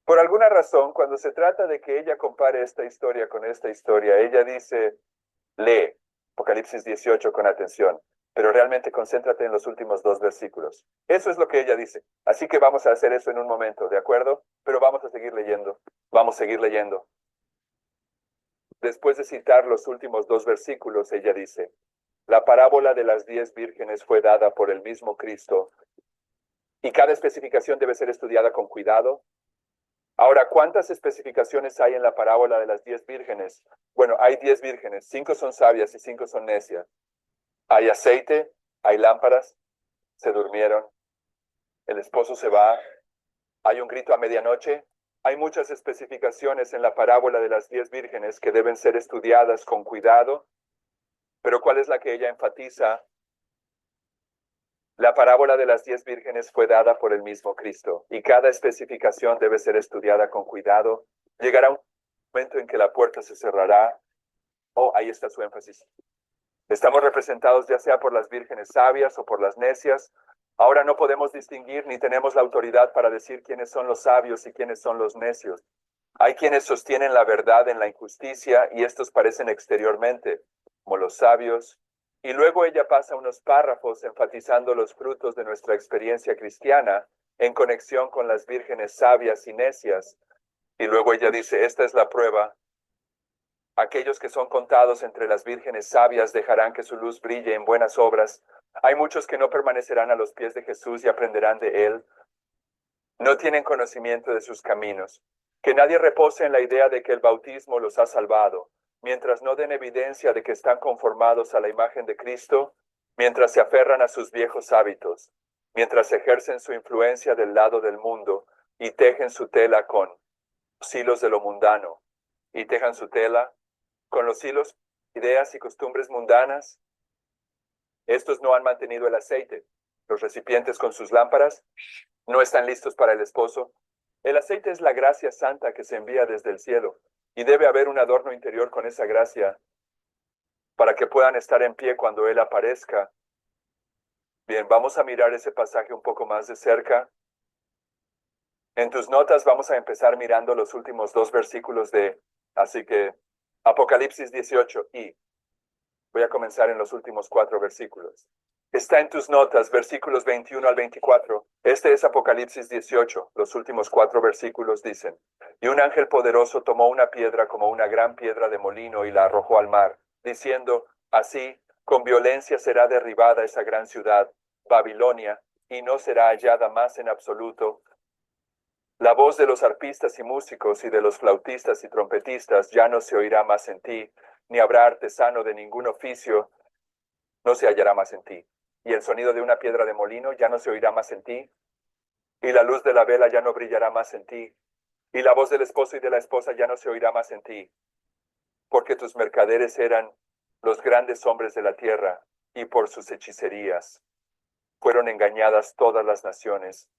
Por alguna razón, cuando se trata de que ella compare esta historia con esta historia, ella dice, lee Apocalipsis 18 con atención, pero realmente concéntrate en los últimos dos versículos. Eso es lo que ella dice. Así que vamos a hacer eso en un momento, ¿de acuerdo? Pero vamos a seguir leyendo. Vamos a seguir leyendo. Después de citar los últimos dos versículos, ella dice, la parábola de las 10 vírgenes fue dada por el mismo Cristo y cada especificación debe ser estudiada con cuidado. Ahora, ¿cuántas especificaciones hay en la parábola de las 10 vírgenes? Bueno, hay 10 vírgenes, 5 son sabias y 5 son necias. Hay aceite, hay lámparas, se durmieron, el esposo se va, hay un grito a medianoche. Hay muchas especificaciones en la parábola de las 10 vírgenes que deben ser estudiadas con cuidado, pero ¿cuál es la que ella enfatiza? La parábola de las 10 vírgenes fue dada por el mismo Cristo y cada especificación debe ser estudiada con cuidado. Llegará un momento en que la puerta se cerrará. Oh, ahí está su énfasis. Estamos representados ya sea por las vírgenes sabias o por las necias. Ahora no podemos distinguir ni tenemos la autoridad para decir quiénes son los sabios y quiénes son los necios. Hay quienes sostienen la verdad en la injusticia y estos parecen exteriormente como los sabios. Y luego ella pasa unos párrafos enfatizando los frutos de nuestra experiencia cristiana en conexión con las vírgenes sabias y necias. Y luego ella dice, esta es la prueba. Aquellos que son contados entre las vírgenes sabias dejarán que su luz brille en buenas obras. Hay muchos que no permanecerán a los pies de Jesús y aprenderán de él. No tienen conocimiento de sus caminos. Que nadie repose en la idea de que el bautismo los ha salvado, mientras no den evidencia de que están conformados a la imagen de Cristo, mientras se aferran a sus viejos hábitos, mientras ejercen su influencia del lado del mundo y tejen su tela con los hilos de lo mundano, y tejan su tela con los hilos, ideas y costumbres mundanas. Estos no han mantenido el aceite. Los recipientes con sus lámparas no están listos para el esposo. El aceite es la gracia santa que se envía desde el cielo y debe haber un adorno interior con esa gracia para que puedan estar en pie cuando Él aparezca. Bien, vamos a mirar ese pasaje un poco más de cerca. En tus notas vamos a empezar mirando los últimos dos versículos así que Apocalipsis 18 y voy a comenzar en los últimos 4 versículos. Está en tus notas, versículos 21 al 24. Este es Apocalipsis 18. Los últimos 4 versículos dicen, y un ángel poderoso tomó una piedra como una gran piedra de molino y la arrojó al mar, diciendo, así, con violencia será derribada esa gran ciudad, Babilonia, y no será hallada más en absoluto. La voz de los arpistas y músicos y de los flautistas y trompetistas ya no se oirá más en ti, ni habrá artesano de ningún oficio, no se hallará más en ti. Y el sonido de una piedra de molino ya no se oirá más en ti, y la luz de la vela ya no brillará más en ti, y la voz del esposo y de la esposa ya no se oirá más en ti, porque tus mercaderes eran los grandes hombres de la tierra, y por sus hechicerías fueron engañadas todas las naciones.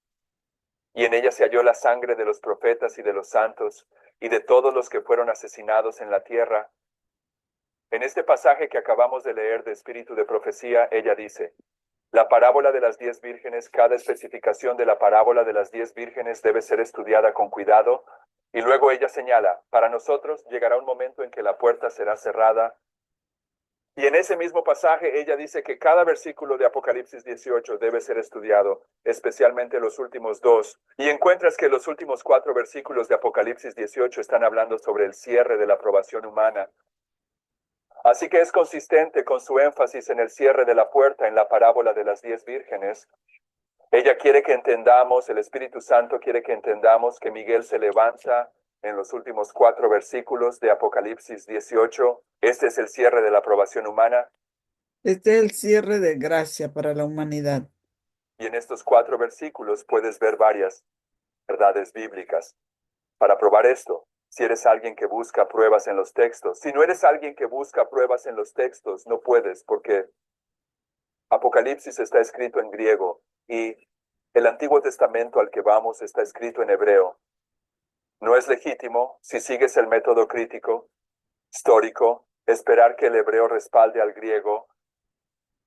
Y en ella se halló la sangre de los profetas y de los santos, y de todos los que fueron asesinados en la tierra. En este pasaje que acabamos de leer de Espíritu de Profecía, ella dice, la parábola de las 10 vírgenes, cada especificación de la parábola de las 10 vírgenes debe ser estudiada con cuidado. Y luego ella señala, para nosotros llegará un momento en que la puerta será cerrada. Y en ese mismo pasaje ella dice que cada versículo de Apocalipsis 18 debe ser estudiado, especialmente los últimos dos. Y encuentras que los últimos 4 versículos de Apocalipsis 18 están hablando sobre el cierre de la aprobación humana. Así que es consistente con su énfasis en el cierre de la puerta en la parábola de las 10 vírgenes. Ella quiere que entendamos, el Espíritu Santo quiere que entendamos que Miguel se levanta en los últimos 4 versículos de Apocalipsis 18. Este es el cierre de la aprobación humana. Este es el cierre de gracia para la humanidad. Y en estos 4 versículos puedes ver varias verdades bíblicas. Para probar esto, si eres alguien que busca pruebas en los textos, si no eres alguien que busca pruebas en los textos, no puedes, porque Apocalipsis está escrito en griego y el Antiguo Testamento al que vamos está escrito en hebreo. No es legítimo, si sigues el método crítico, histórico, esperar que el hebreo respalde al griego,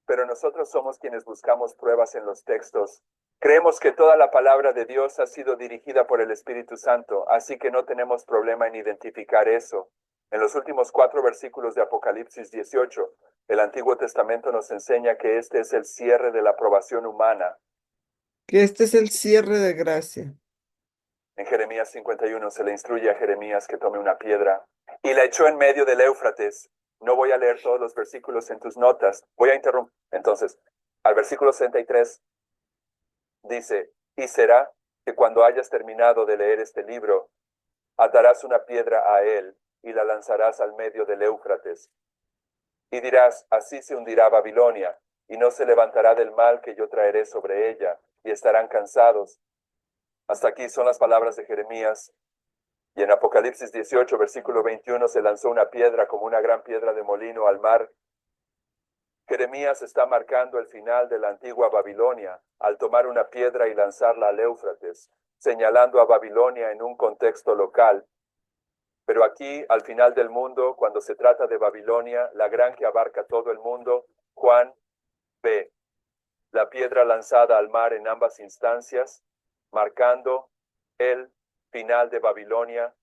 pero nosotros somos quienes buscamos pruebas en los textos. Creemos que toda la palabra de Dios ha sido dirigida por el Espíritu Santo, así que no tenemos problema en identificar eso. En los últimos 4 versículos de Apocalipsis 18, el Antiguo Testamento nos enseña que este es el cierre de la aprobación humana. Que este es el cierre de gracia. En Jeremías 51 se le instruye a Jeremías que tome una piedra y la echó en medio del Éufrates. No voy a leer todos los versículos en tus notas, voy a interrumpir. Entonces, al versículo 63 dice, y será que cuando hayas terminado de leer este libro, atarás una piedra a él y la lanzarás al medio del Éufrates. Y dirás, así se hundirá Babilonia, y no se levantará del mal que yo traeré sobre ella, y estarán cansados. Hasta aquí son las palabras de Jeremías. Y en Apocalipsis 18, versículo 21, se lanzó una piedra como una gran piedra de molino al mar. Jeremías está marcando el final de la antigua Babilonia al tomar una piedra y lanzarla al Éufrates, señalando a Babilonia en un contexto local. Pero aquí, al final del mundo, cuando se trata de Babilonia, la gran que abarca todo el mundo, Juan ve la piedra lanzada al mar en ambas instancias, marcando el final de Babilonia,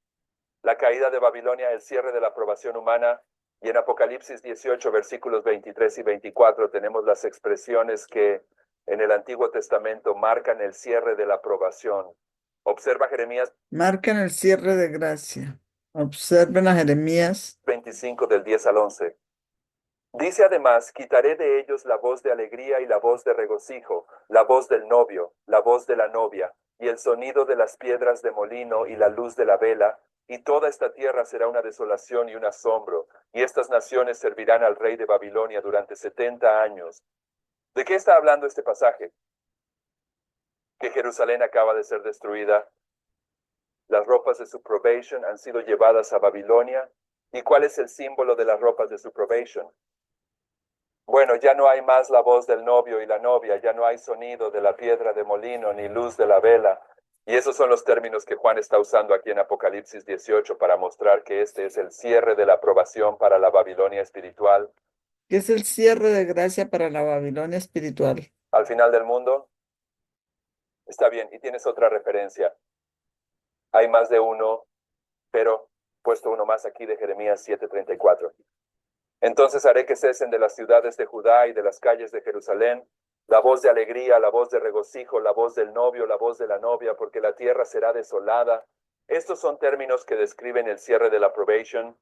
la caída de Babilonia, el cierre de la aprobación humana. Y en Apocalipsis 18, versículos 23 y 24, tenemos las expresiones que en el Antiguo Testamento marcan el cierre de la aprobación. Observa Jeremías Marcan el cierre de gracia. Observen a Jeremías 25 del 10 al 11. Dice además, quitaré de ellos la voz de alegría y la voz de regocijo, la voz del novio, la voz de la novia, y el sonido de las piedras de molino y la luz de la vela, y toda esta tierra será una desolación y un asombro, y estas naciones servirán al rey de Babilonia durante 70 años. ¿De qué está hablando este pasaje? Que Jerusalén acaba de ser destruida. Las ropas de su probation han sido llevadas a Babilonia. ¿Y cuál es el símbolo de las ropas de su probation? Bueno, ya no hay más la voz del novio y la novia, ya no hay sonido de la piedra de molino ni luz de la vela. Y esos son los términos que Juan está usando aquí en Apocalipsis 18 para mostrar que este es el cierre de la aprobación para la Babilonia espiritual. que es el cierre de gracia para la Babilonia espiritual. Al final del mundo, está bien, y tienes otra referencia. Hay más de uno, pero puesto uno más aquí de Jeremías 7:34. Entonces haré que cesen de las ciudades de Judá y de las calles de Jerusalén la voz de alegría, la voz de regocijo, la voz del novio, la voz de la novia, porque la tierra será desolada. Estos son términos que describen el cierre de la probation.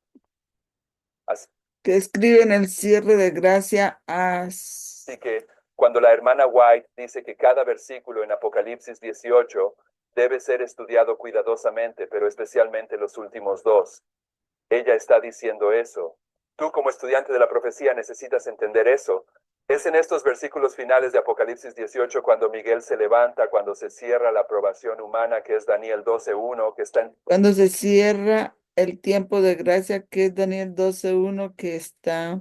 Que escriben el cierre de gracia Así que cuando la hermana White dice que cada versículo en Apocalipsis 18 debe ser estudiado cuidadosamente, pero especialmente los últimos dos, ella está diciendo eso. Tú como estudiante de la profecía necesitas entender eso. Es en estos versículos finales de Apocalipsis 18 cuando Miguel se levanta, cuando se cierra la aprobación humana, que es Daniel 12:1, que está en cuando se cierra el tiempo de gracia, que es Daniel 12:1, que está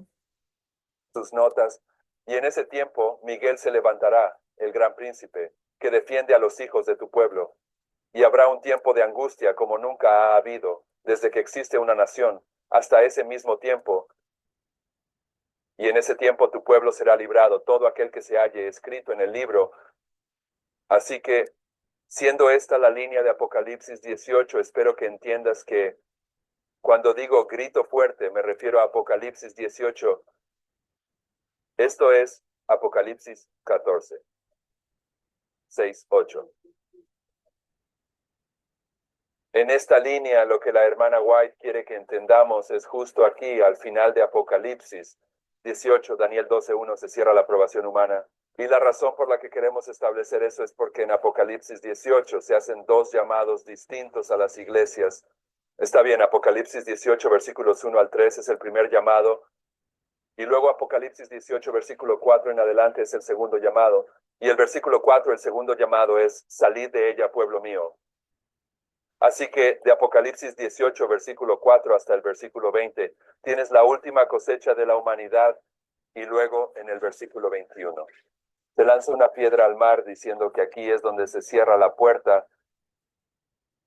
sus notas. Y en ese tiempo Miguel se levantará, el gran príncipe, que defiende a los hijos de tu pueblo. Y habrá un tiempo de angustia como nunca ha habido desde que existe una nación hasta ese mismo tiempo. Y en ese tiempo tu pueblo será librado, todo aquel que se halle escrito en el libro. Así que Siendo esta la línea de Apocalipsis 18, espero que entiendas que cuando digo grito fuerte, me refiero a Apocalipsis 18. Esto es Apocalipsis 14, 6, 8. En esta línea, lo que la hermana White quiere que entendamos es justo aquí, al final de Apocalipsis 18, Daniel 12:1, se cierra la aprobación humana. Y la razón por la que queremos establecer eso es porque en Apocalipsis 18 se hacen dos llamados distintos a las iglesias. Está bien, Apocalipsis 18, versículos 1 al 3 es el primer llamado, y luego Apocalipsis 18, versículo 4 en adelante es el segundo llamado. Y el versículo 4, el segundo llamado es, salid de ella, pueblo mío. Así que de Apocalipsis 18, versículo 4 hasta el versículo 20, tienes la última cosecha de la humanidad, y luego en el versículo 21. Se lanza una piedra al mar diciendo que aquí es donde se cierra la puerta.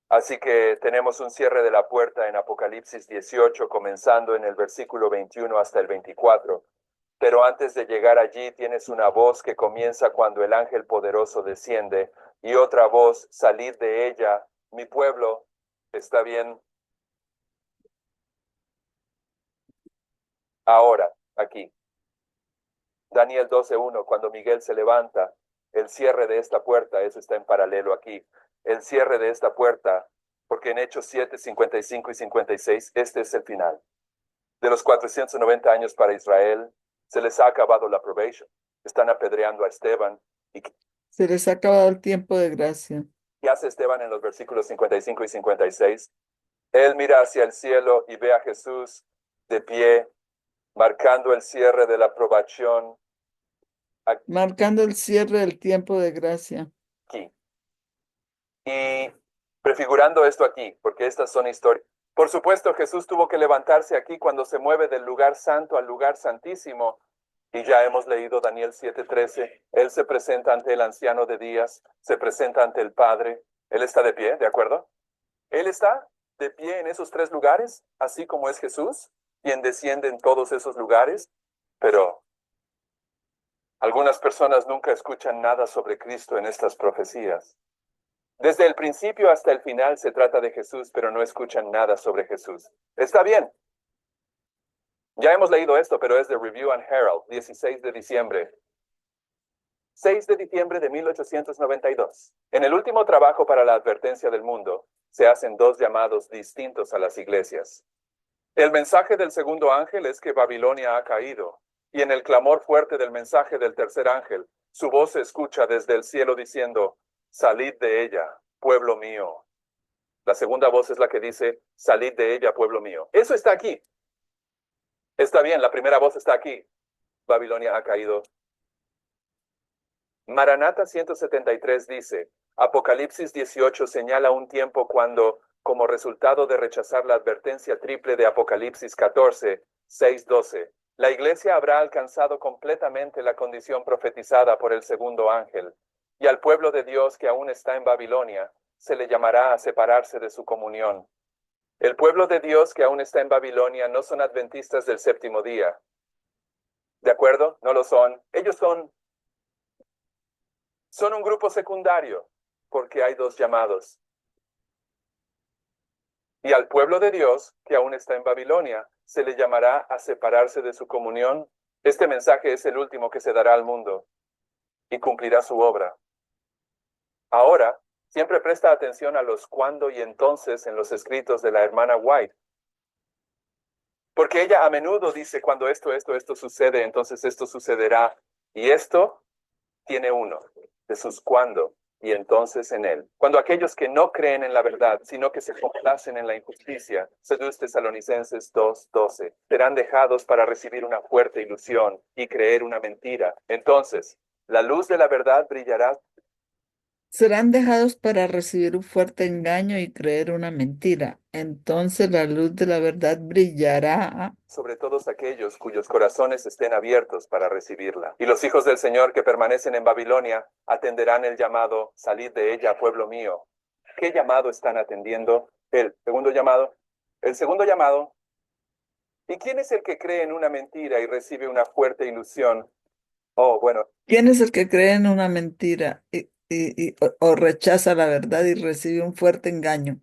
Así que tenemos un cierre de la puerta en Apocalipsis 18, comenzando en el versículo 21 hasta el 24. Pero antes de llegar allí tienes una voz que comienza cuando el ángel poderoso desciende, y otra voz, salid de ella, mi pueblo. ¿Está bien? Ahora, aquí. Daniel 12:1, cuando Miguel se levanta, el cierre de esta puerta, eso está en paralelo aquí, el cierre de esta puerta, porque en Hechos 7, 55 y 56, este es el final. De los 490 años para Israel, se les ha acabado la probation. Están apedreando a Esteban. ¿Y Se les ha acabado el tiempo de gracia. qué hace Esteban en los versículos 55 y 56? Él mira hacia el cielo y ve a Jesús de pie, marcando el cierre de la aprobación Marcando el cierre del tiempo de gracia. aquí. Y prefigurando esto aquí, porque estas son historias. Por supuesto, Jesús tuvo que levantarse aquí cuando se mueve del lugar santo al lugar santísimo. Y ya hemos leído Daniel 7:13. Él se presenta ante el anciano de días, se presenta ante el Padre. Él está de pie, ¿de acuerdo? Él está de pie en esos tres lugares, así como es Jesús, quien desciende en todos esos lugares. Pero algunas personas nunca escuchan nada sobre Cristo en estas profecías. Desde el principio hasta el final se trata de Jesús, pero no escuchan nada sobre Jesús. Está bien. Ya hemos leído esto, pero es de Review and Herald, 16 de diciembre. 6 de diciembre de 1892. En el último trabajo para la advertencia del mundo, se hacen dos llamados distintos a las iglesias. El mensaje del segundo ángel es que Babilonia ha caído, y en el clamor fuerte del mensaje del tercer ángel, su voz se escucha desde el cielo diciendo, salid de ella, pueblo mío. La segunda voz es la que dice, salid de ella, pueblo mío. Eso está aquí. Está bien, la primera voz está aquí. Babilonia ha caído. Maranata 173 dice, Apocalipsis 18 señala un tiempo cuando, como resultado de rechazar la advertencia triple de Apocalipsis 14, 6, 12, la iglesia habrá alcanzado completamente la condición profetizada por el segundo ángel, y al pueblo de Dios que aún está en Babilonia, se le llamará a separarse de su comunión. El pueblo de Dios que aún está en Babilonia no son adventistas del séptimo día. ¿De acuerdo? No lo son. Ellos son un grupo secundario, porque hay dos llamados. Y al pueblo de Dios, que aún está en Babilonia, se le llamará a separarse de su comunión. Este mensaje es el último que se dará al mundo y cumplirá su obra. Ahora, siempre presta atención a los cuándo y entonces en los escritos de la hermana White. Porque ella a menudo dice, cuando esto sucede, entonces esto sucederá. Y esto tiene uno de sus cuándo y entonces en él. Cuando aquellos que no creen en la verdad, sino que se complacen en la injusticia, Según Tesalonicenses 2:12, serán dejados para recibir una fuerte ilusión y creer una mentira. Entonces, la luz de la verdad brillará Serán dejados para recibir un fuerte engaño y creer una mentira. Entonces la luz de la verdad brillará. sobre todos aquellos cuyos corazones estén abiertos para recibirla. Y los hijos del Señor que permanecen en Babilonia atenderán el llamado, salid de ella, pueblo mío. ¿Qué llamado están atendiendo? El segundo llamado. El segundo llamado. ¿Y quién es el que cree en una mentira y recibe una fuerte ilusión? Oh, bueno, ¿Quién es el que cree en una mentira? o rechaza la verdad y recibe un fuerte engaño.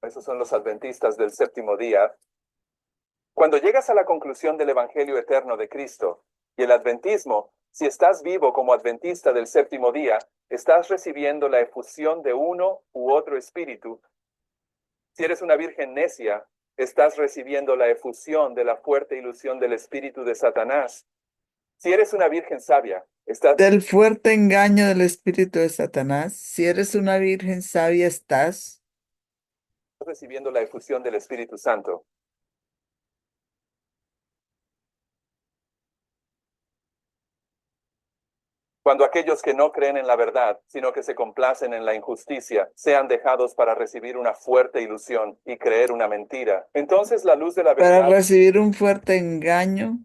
Esos son los adventistas del séptimo día. Cuando llegas a la conclusión del Evangelio eterno de Cristo y el adventismo, si estás vivo como adventista del séptimo día, estás recibiendo la efusión de uno u otro espíritu. Si eres una virgen necia, estás recibiendo la efusión de la fuerte ilusión del espíritu de Satanás. Si eres una virgen sabia, estás Del fuerte engaño del espíritu de Satanás, si eres una virgen sabia, estás. recibiendo la efusión del Espíritu Santo. Cuando aquellos que no creen en la verdad, sino que se complacen en la injusticia, sean dejados para recibir una fuerte ilusión y creer una mentira, entonces la luz de la Para verdad recibir un fuerte engaño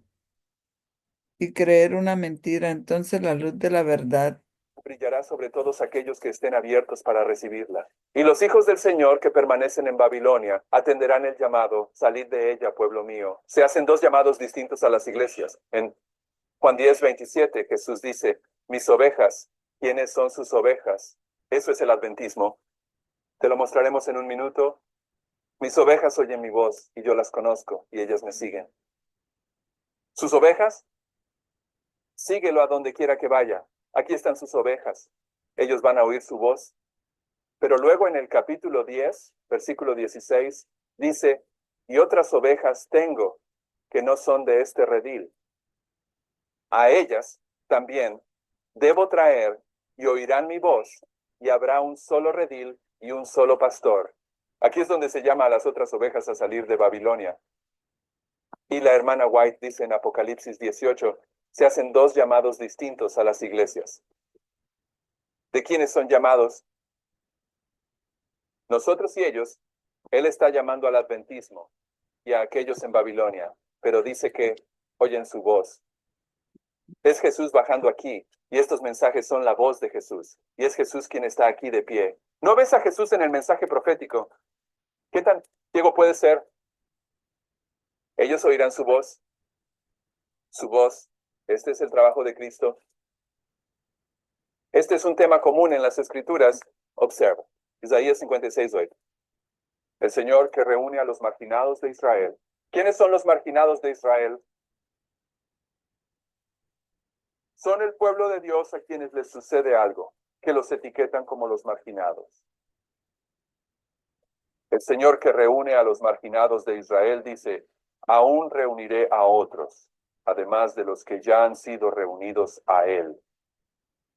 y creer una mentira, entonces la luz de la verdad. brillará sobre todos aquellos que estén abiertos para recibirla. Y los hijos del Señor que permanecen en Babilonia atenderán el llamado, salid de ella, pueblo mío. Se hacen dos llamados distintos a las iglesias. En Juan 10:27, Jesús dice, mis ovejas, ¿quiénes son sus ovejas? Eso es el adventismo. Te lo mostraremos en un minuto. Mis ovejas oyen mi voz y yo las conozco y ellas me siguen. Sus ovejas, síguelo a donde quiera que vaya. Aquí están sus ovejas. Ellos van a oír su voz. Pero luego en el capítulo 10, versículo 16, dice, y otras ovejas tengo que no son de este redil. A ellas también debo traer y oirán mi voz y habrá un solo redil y un solo pastor. Aquí es donde se llama a las otras ovejas a salir de Babilonia. Y la hermana White dice en Apocalipsis 18, se hacen dos llamados distintos a las iglesias. ¿De quiénes son llamados? Nosotros y ellos. Él está llamando al adventismo y a aquellos en Babilonia, pero dice que oyen su voz. Es Jesús bajando aquí y estos mensajes son la voz de Jesús. Y es Jesús quien está aquí de pie. ¿No ves a Jesús en el mensaje profético? ¿Qué tan ciego puede ser? Ellos oirán su voz. Su voz. Este es el trabajo de Cristo. Este es un tema común en las Escrituras. Observa. Isaías 56:8. El Señor que reúne a los marginados de Israel. ¿Quiénes son los marginados de Israel? Son el pueblo de Dios a quienes les sucede algo, que los etiquetan como los marginados. El Señor que reúne a los marginados de Israel dice, aún reuniré a otros, además de los que ya han sido reunidos a Él.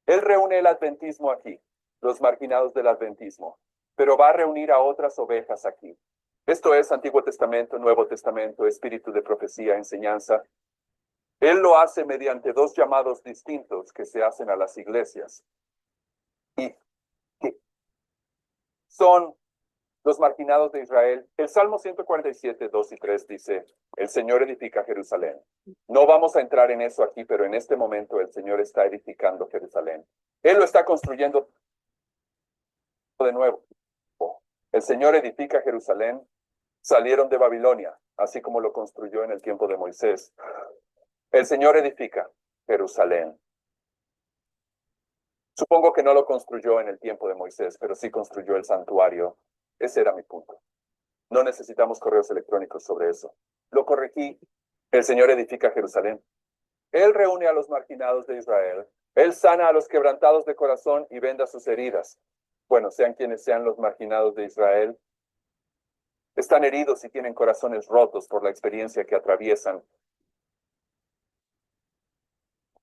Él reúne el adventismo aquí, los marginados del adventismo, pero va a reunir a otras ovejas aquí. Esto es Antiguo Testamento, Nuevo Testamento, espíritu de profecía, enseñanza. Él lo hace mediante dos llamados distintos que se hacen a las iglesias. Y que son los marginados de Israel. El Salmo 147, 2 y 3 dice, el Señor edifica Jerusalén. No vamos a entrar en eso aquí, pero en este momento el Señor está edificando Jerusalén. Él lo está construyendo de nuevo. El Señor edifica Jerusalén. Salieron de Babilonia, así como lo construyó en el tiempo de Moisés. El Señor edifica Jerusalén. Supongo que no lo construyó en el tiempo de Moisés, pero sí construyó el santuario. Ese era mi punto. No necesitamos correos electrónicos sobre eso. Lo corregí. El Señor edifica Jerusalén. Él reúne a los marginados de Israel. Él sana a los quebrantados de corazón y venda sus heridas. Bueno, sean quienes sean los marginados de Israel, están heridos y tienen corazones rotos por la experiencia que atraviesan.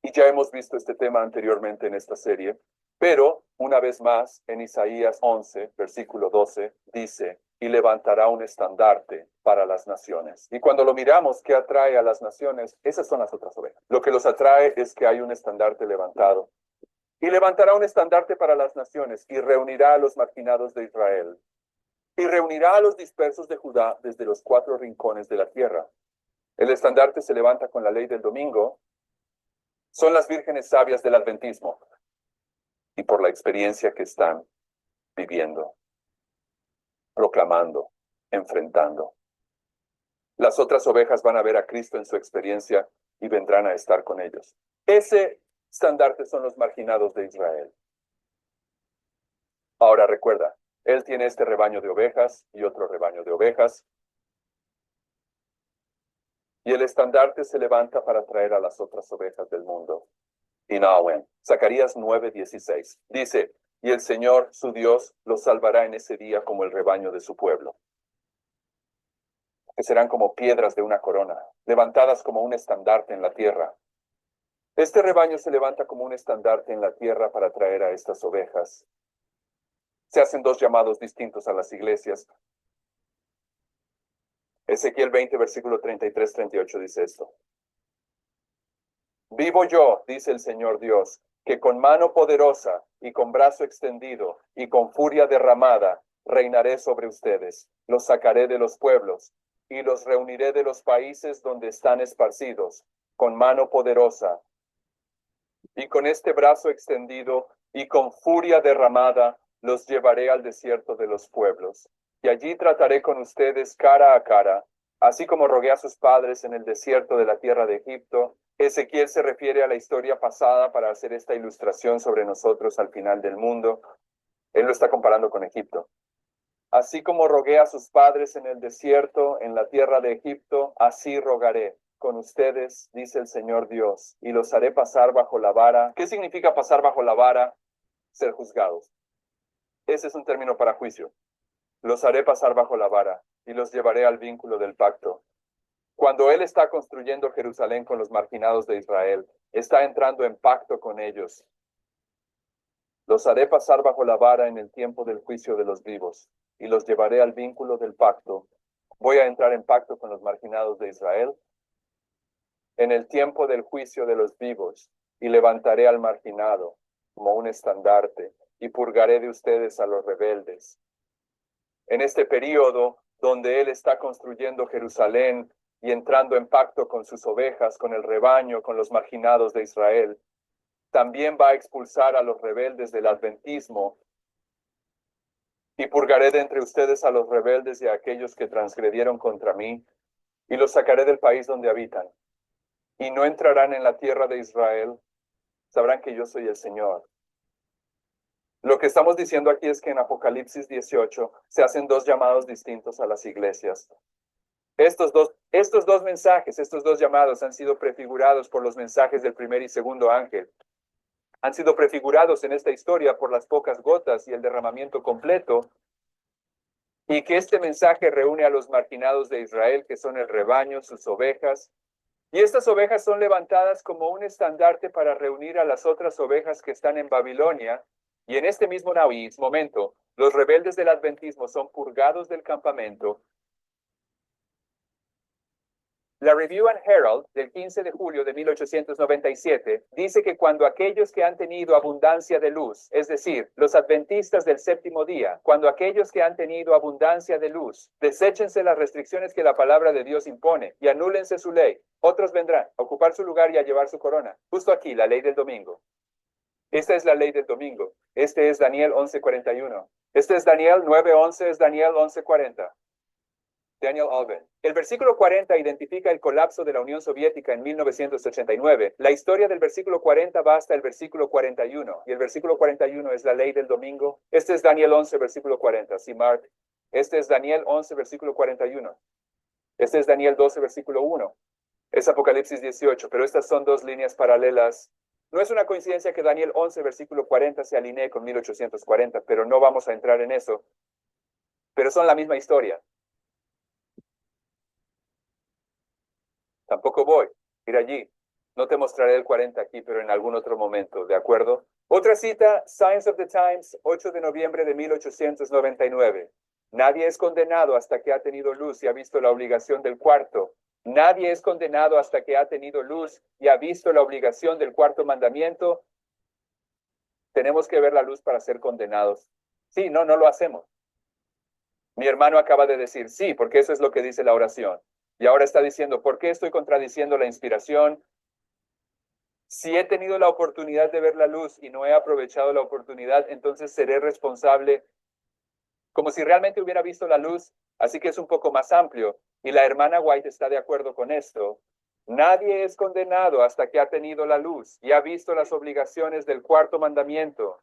Y ya hemos visto este tema anteriormente en esta serie, pero una vez más en Isaías 11, versículo 12, dice, y levantará un estandarte para las naciones. Y cuando lo miramos, ¿qué atrae a las naciones? Esas son las otras ovejas. Lo que los atrae es que hay un estandarte levantado. Y levantará un estandarte para las naciones y reunirá a los marginados de Israel. Y reunirá a los dispersos de Judá desde los cuatro rincones de la tierra. El estandarte se levanta con la ley del domingo. Son las vírgenes sabias del adventismo y por la experiencia que están viviendo, proclamando, enfrentando. Las otras ovejas van a ver a Cristo en su experiencia y vendrán a estar con ellos. Ese estandarte son los marginados de Israel. Ahora recuerda, él tiene este rebaño de ovejas y otro rebaño de ovejas. Y el estandarte se levanta para traer a las otras ovejas del mundo. Y Nahum, Zacarías 9:16, dice, y el Señor, su Dios, los salvará en ese día como el rebaño de su pueblo, que serán como piedras de una corona, levantadas como un estandarte en la tierra. Este rebaño se levanta como un estandarte en la tierra para traer a estas ovejas. Se hacen dos llamados distintos a las iglesias. Ezequiel 20, versículo 33-38 dice esto. Vivo yo, dice el Señor Dios, que con mano poderosa y con brazo extendido y con furia derramada reinaré sobre ustedes. Los sacaré de los pueblos y los reuniré de los países donde están esparcidos, con mano poderosa y con este brazo extendido y con furia derramada los llevaré al desierto de los pueblos. Y allí trataré con ustedes cara a cara, así como rogué a sus padres en el desierto de la tierra de Egipto. Ezequiel se refiere a la historia pasada para hacer esta ilustración sobre nosotros al final del mundo. Él lo está comparando con Egipto. Así como rogué a sus padres en el desierto, en la tierra de Egipto, así rogaré con ustedes, dice el Señor Dios, y los haré pasar bajo la vara. ¿Qué significa pasar bajo la vara? Ser juzgados. Ese es un término para juicio. Los haré pasar bajo la vara y los llevaré al vínculo del pacto. Cuando Él está construyendo Jerusalén con los marginados de Israel, está entrando en pacto con ellos. Los haré pasar bajo la vara en el tiempo del juicio de los vivos y los llevaré al vínculo del pacto. Voy a entrar en pacto con los marginados de Israel en el tiempo del juicio de los vivos y levantaré al marginado como un estandarte y purgaré de ustedes a los rebeldes. En este periodo donde Él está construyendo Jerusalén y entrando en pacto con sus ovejas, con el rebaño, con los marginados de Israel, también va a expulsar a los rebeldes del adventismo y purgaré de entre ustedes a los rebeldes y a aquellos que transgredieron contra mí y los sacaré del país donde habitan y no entrarán en la tierra de Israel. Sabrán que yo soy el Señor. Lo que estamos diciendo aquí es que en Apocalipsis 18 se hacen dos llamados distintos a las iglesias. Estos dos mensajes, estos dos llamados han sido prefigurados por los mensajes del primer y segundo ángel. Han sido prefigurados en esta historia por las pocas gotas y el derramamiento completo. Y que este mensaje reúne a los marginados de Israel, que son el rebaño, sus ovejas. Y estas ovejas son levantadas como un estandarte para reunir a las otras ovejas que están en Babilonia. Y en este mismo momento, los rebeldes del adventismo son purgados del campamento. La Review and Herald del 15 de julio de 1897 dice que cuando aquellos que han tenido abundancia de luz, es decir, los adventistas del séptimo día, cuando aquellos que han tenido abundancia de luz, deséchense las restricciones que la palabra de Dios impone y anúlense su ley, otros vendrán a ocupar su lugar y a llevar su corona. Justo aquí, la ley del domingo. Esta es la ley del domingo. Este es Daniel 11:41. Este es Daniel 9:11, es Daniel 11:40. Daniel Alvin. El versículo 40 identifica el colapso de la Unión Soviética en 1989. La historia del versículo 40 va hasta el versículo 41, y el versículo 41 es la ley del domingo. Este es Daniel 11, versículo 40. Sí, Mark. Este es Daniel 11, versículo 41. Este es Daniel 12, versículo 1. Es Apocalipsis 18, pero estas son dos líneas paralelas. No es una coincidencia que Daniel 11, versículo 40 se alinee con 1840, pero no vamos a entrar en eso. Pero son la misma historia. Tampoco voy a ir allí. No te mostraré el 40 aquí, pero en algún otro momento, ¿de acuerdo? Otra cita, Signs of the Times, 8 de noviembre de 1899. Nadie es condenado hasta que ha tenido luz y ha visto la obligación del cuarto. Nadie es condenado hasta que ha tenido luz y ha visto la obligación del cuarto mandamiento. Tenemos que ver la luz para ser condenados. Sí, no lo hacemos. Mi hermano acaba de decir sí, porque eso es lo que dice la oración. Y ahora está diciendo, ¿por qué estoy contradiciendo la inspiración? Si he tenido la oportunidad de ver la luz y no he aprovechado la oportunidad, entonces seré responsable como si realmente hubiera visto la luz. Así que es un poco más amplio. Y la hermana White está de acuerdo con esto. Nadie es condenado hasta que ha tenido la luz y ha visto las obligaciones del cuarto mandamiento.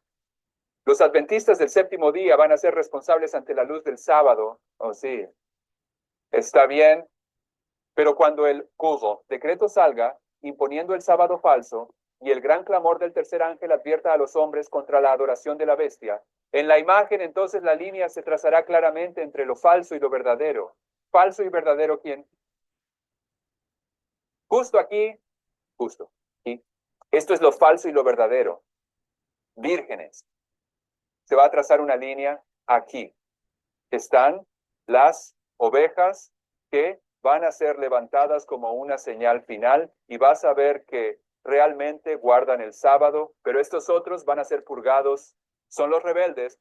Los adventistas del séptimo día van a ser responsables ante la luz del sábado. Oh, sí. Está bien. Pero cuando el decreto salga, imponiendo el sábado falso, y el gran clamor del tercer ángel advierta a los hombres contra la adoración de la bestia, en la imagen entonces la línea se trazará claramente entre lo falso y lo verdadero. Falso y verdadero, ¿quién? Justo aquí, justo aquí. Esto es lo falso y lo verdadero. Vírgenes. Se va a trazar una línea aquí. Están las ovejas que van a ser levantadas como una señal final y vas a ver que realmente guardan el sábado, pero estos otros van a ser purgados, son los rebeldes.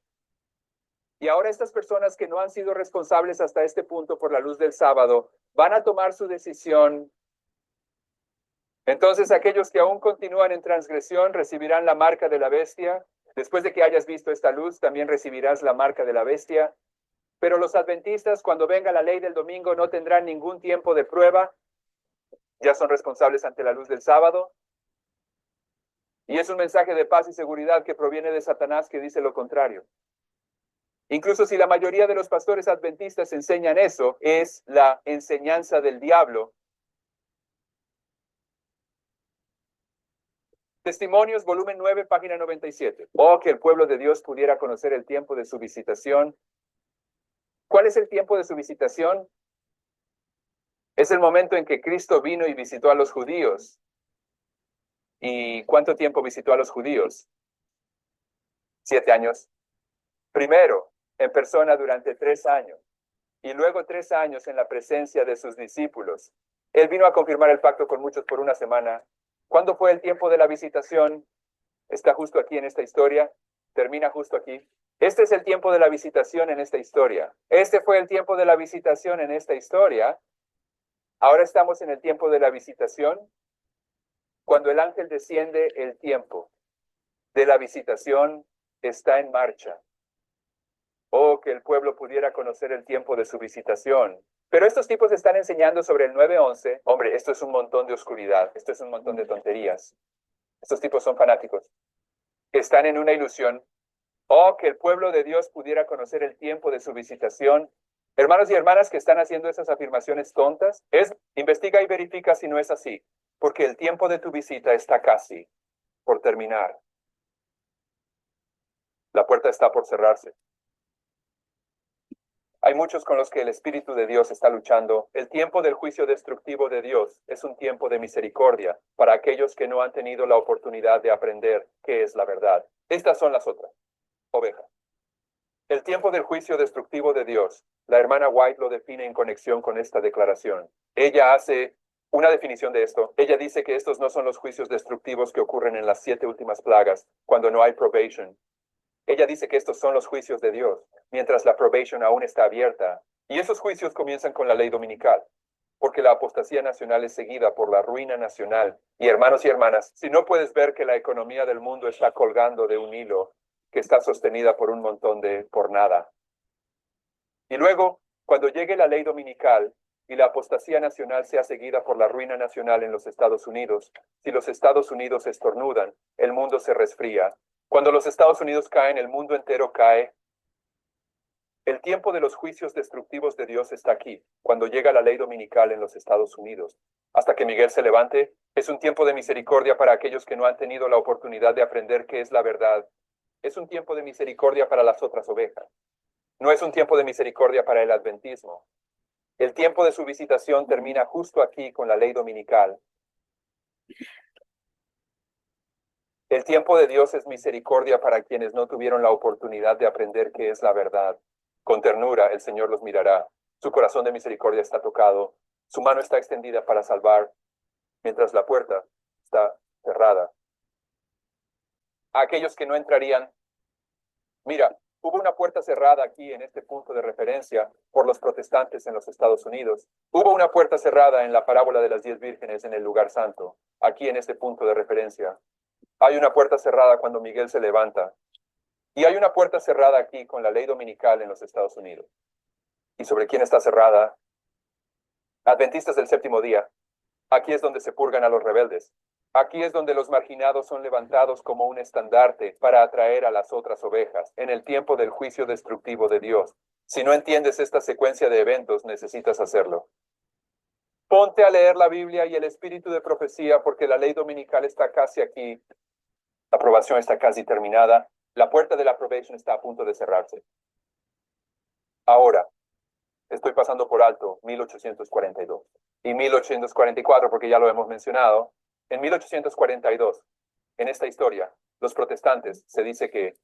Y ahora estas personas que no han sido responsables hasta este punto por la luz del sábado, van a tomar su decisión. Entonces aquellos que aún continúan en transgresión recibirán la marca de la bestia. Después de que hayas visto esta luz, también recibirás la marca de la bestia. Pero los adventistas, cuando venga la ley del domingo, no tendrán ningún tiempo de prueba. Ya son responsables ante la luz del sábado. Y es un mensaje de paz y seguridad que proviene de Satanás que dice lo contrario. Incluso si la mayoría de los pastores adventistas enseñan eso, es la enseñanza del diablo. Testimonios, volumen 9, página 97. Oh, que el pueblo de Dios pudiera conocer el tiempo de su visitación. ¿Cuál es el tiempo de su visitación? Es el momento en que Cristo vino y visitó a los judíos. ¿Y cuánto tiempo visitó a los judíos? 7 años. Primero, en persona durante 3 años. Y luego 3 años en la presencia de sus discípulos. Él vino a confirmar el pacto con muchos por una semana. ¿Cuándo fue el tiempo de la visitación? Está justo aquí en esta historia. Termina justo aquí. Este es el tiempo de la visitación en esta historia. Este fue el tiempo de la visitación en esta historia. Ahora estamos en el tiempo de la visitación. Cuando el ángel desciende, el tiempo de la visitación está en marcha. Oh, que el pueblo pudiera conocer el tiempo de su visitación. Pero estos tipos están enseñando sobre el 9-11. Hombre, esto es un montón de oscuridad. Esto es un montón de tonterías. Estos tipos son fanáticos. Están en una ilusión. Oh, que el pueblo de Dios pudiera conocer el tiempo de su visitación. Hermanos y hermanas que están haciendo esas afirmaciones tontas, investiga y verifica si no es así, porque el tiempo de tu visita está casi por terminar. La puerta está por cerrarse. Hay muchos con los que el Espíritu de Dios está luchando. El tiempo del juicio destructivo de Dios es un tiempo de misericordia para aquellos que no han tenido la oportunidad de aprender qué es la verdad. Estas son las otras ovejas. El tiempo del juicio destructivo de Dios. La hermana White lo define en conexión con esta declaración. Ella hace una definición de esto. Ella dice que estos no son los juicios destructivos que ocurren en las 7 últimas plagas, cuando no hay probation. Ella dice que estos son los juicios de Dios, mientras la probation aún está abierta. Y esos juicios comienzan con la ley dominical, porque la apostasía nacional es seguida por la ruina nacional. Y hermanos y hermanas, si no puedes ver que la economía del mundo está colgando de un hilo que está sostenida por un montón de por nada. Y luego, cuando llegue la ley dominical y la apostasía nacional sea seguida por la ruina nacional en los Estados Unidos, si los Estados Unidos estornudan, el mundo se resfría. Cuando los Estados Unidos caen, el mundo entero cae. El tiempo de los juicios destructivos de Dios está aquí, cuando llega la ley dominical en los Estados Unidos. Hasta que Miguel se levante, es un tiempo de misericordia para aquellos que no han tenido la oportunidad de aprender qué es la verdad. Es un tiempo de misericordia para las otras ovejas. No es un tiempo de misericordia para el adventismo. El tiempo de su visitación termina justo aquí con la ley dominical. El tiempo de Dios es misericordia para quienes no tuvieron la oportunidad de aprender qué es la verdad. Con ternura el Señor los mirará. Su corazón de misericordia está tocado. Su mano está extendida para salvar, mientras la puerta está cerrada. A aquellos que no entrarían, mira, hubo una puerta cerrada aquí en este punto de referencia por los protestantes en los Estados Unidos. Hubo una puerta cerrada en la parábola de las 10 vírgenes en el lugar santo, aquí en este punto de referencia. Hay una puerta cerrada cuando Miguel se levanta. Y hay una puerta cerrada aquí con la ley dominical en los Estados Unidos. ¿Y sobre quién está cerrada? Adventistas del séptimo día. Aquí es donde se purgan a los rebeldes. Aquí es donde los marginados son levantados como un estandarte para atraer a las otras ovejas en el tiempo del juicio destructivo de Dios. Si no entiendes esta secuencia de eventos, necesitas hacerlo. Ponte a leer la Biblia y el espíritu de profecía porque la ley dominical está casi aquí. La aprobación está casi terminada. La puerta de la probation está a punto de cerrarse. Ahora, estoy pasando por alto 1842 y 1844 porque ya lo hemos mencionado. En 1842, en esta historia, los protestantes, se dice que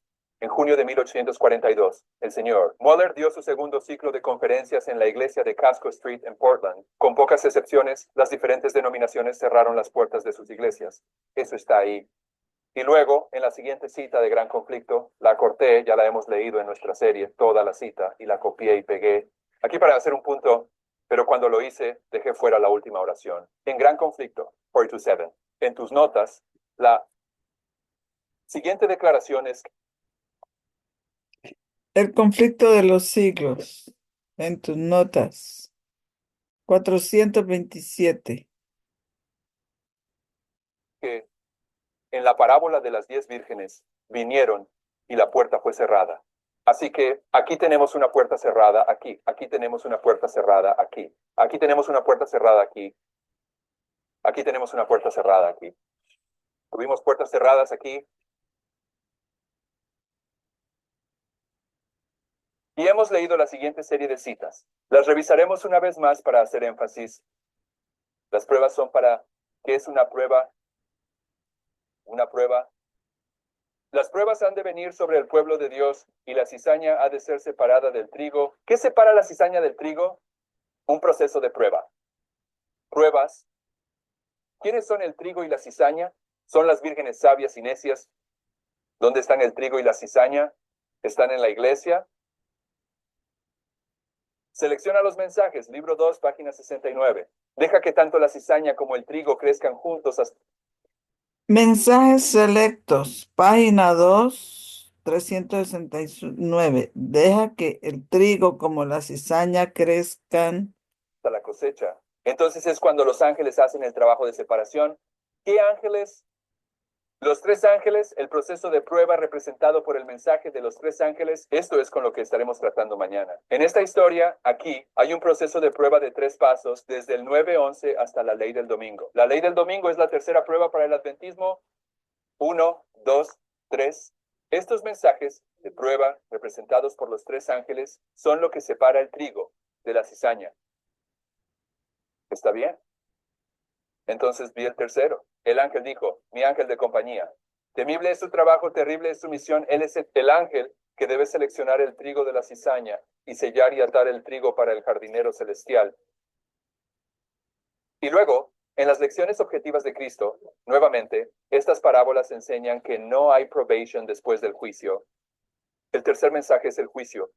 en junio de 1842, el señor Muller dio su segundo ciclo de conferencias en la iglesia de Casco Street en Portland. Con pocas excepciones, las diferentes denominaciones cerraron las puertas de sus iglesias. Eso está ahí. Y luego, en la siguiente cita de gran conflicto, la corté, ya la hemos leído en nuestra serie, toda la cita, y la copié y pegué. Aquí para hacer un punto, pero cuando lo hice, dejé fuera la última oración. En gran conflicto, 427. En tus notas, la siguiente declaración es El conflicto de los siglos. En tus notas. 427. que en la parábola de las 10 vírgenes vinieron y la puerta fue cerrada. Así que aquí tenemos una puerta cerrada aquí, aquí tenemos una puerta cerrada aquí, aquí tenemos una puerta cerrada aquí, aquí tenemos una puerta cerrada aquí. Tuvimos puertas cerradas aquí. Y hemos leído la siguiente serie de citas. Las revisaremos una vez más para hacer énfasis. Las pruebas son para, ¿qué es una prueba? Una prueba. Las pruebas han de venir sobre el pueblo de Dios y la cizaña ha de ser separada del trigo. ¿Qué separa la cizaña del trigo? Un proceso de prueba. Pruebas. ¿Quiénes son el trigo y la cizaña? Son las vírgenes sabias y necias. ¿Dónde están el trigo y la cizaña? ¿Están en la iglesia? Selecciona los mensajes, libro 2, página 69. Deja que tanto la cizaña como el trigo crezcan juntos hasta... Mensajes selectos. Página 2, 369. Deja que el trigo como la cizaña crezcan. la cosecha. Entonces es cuando los ángeles hacen el trabajo de separación. ¿Qué ángeles? Los tres ángeles, el proceso de prueba representado por el mensaje de los tres ángeles, esto es con lo que estaremos tratando mañana. En esta historia, aquí, hay un proceso de prueba de 3 pasos, desde el 9-11 hasta la ley del domingo. La ley del domingo es la tercera prueba para el adventismo. 1, 2, 3. Estos mensajes de prueba, representados por los tres ángeles, son lo que separa el trigo de la cizaña. ¿Está bien? Entonces vi el tercero. El ángel dijo, mi ángel de compañía. Temible es su trabajo, terrible es su misión. Él es el ángel que debe seleccionar el trigo de la cizaña y sellar y atar el trigo para el jardinero celestial. Y luego, en las lecciones objetivas de Cristo, nuevamente, estas parábolas enseñan que no hay probation después del juicio. El tercer mensaje es el juicio.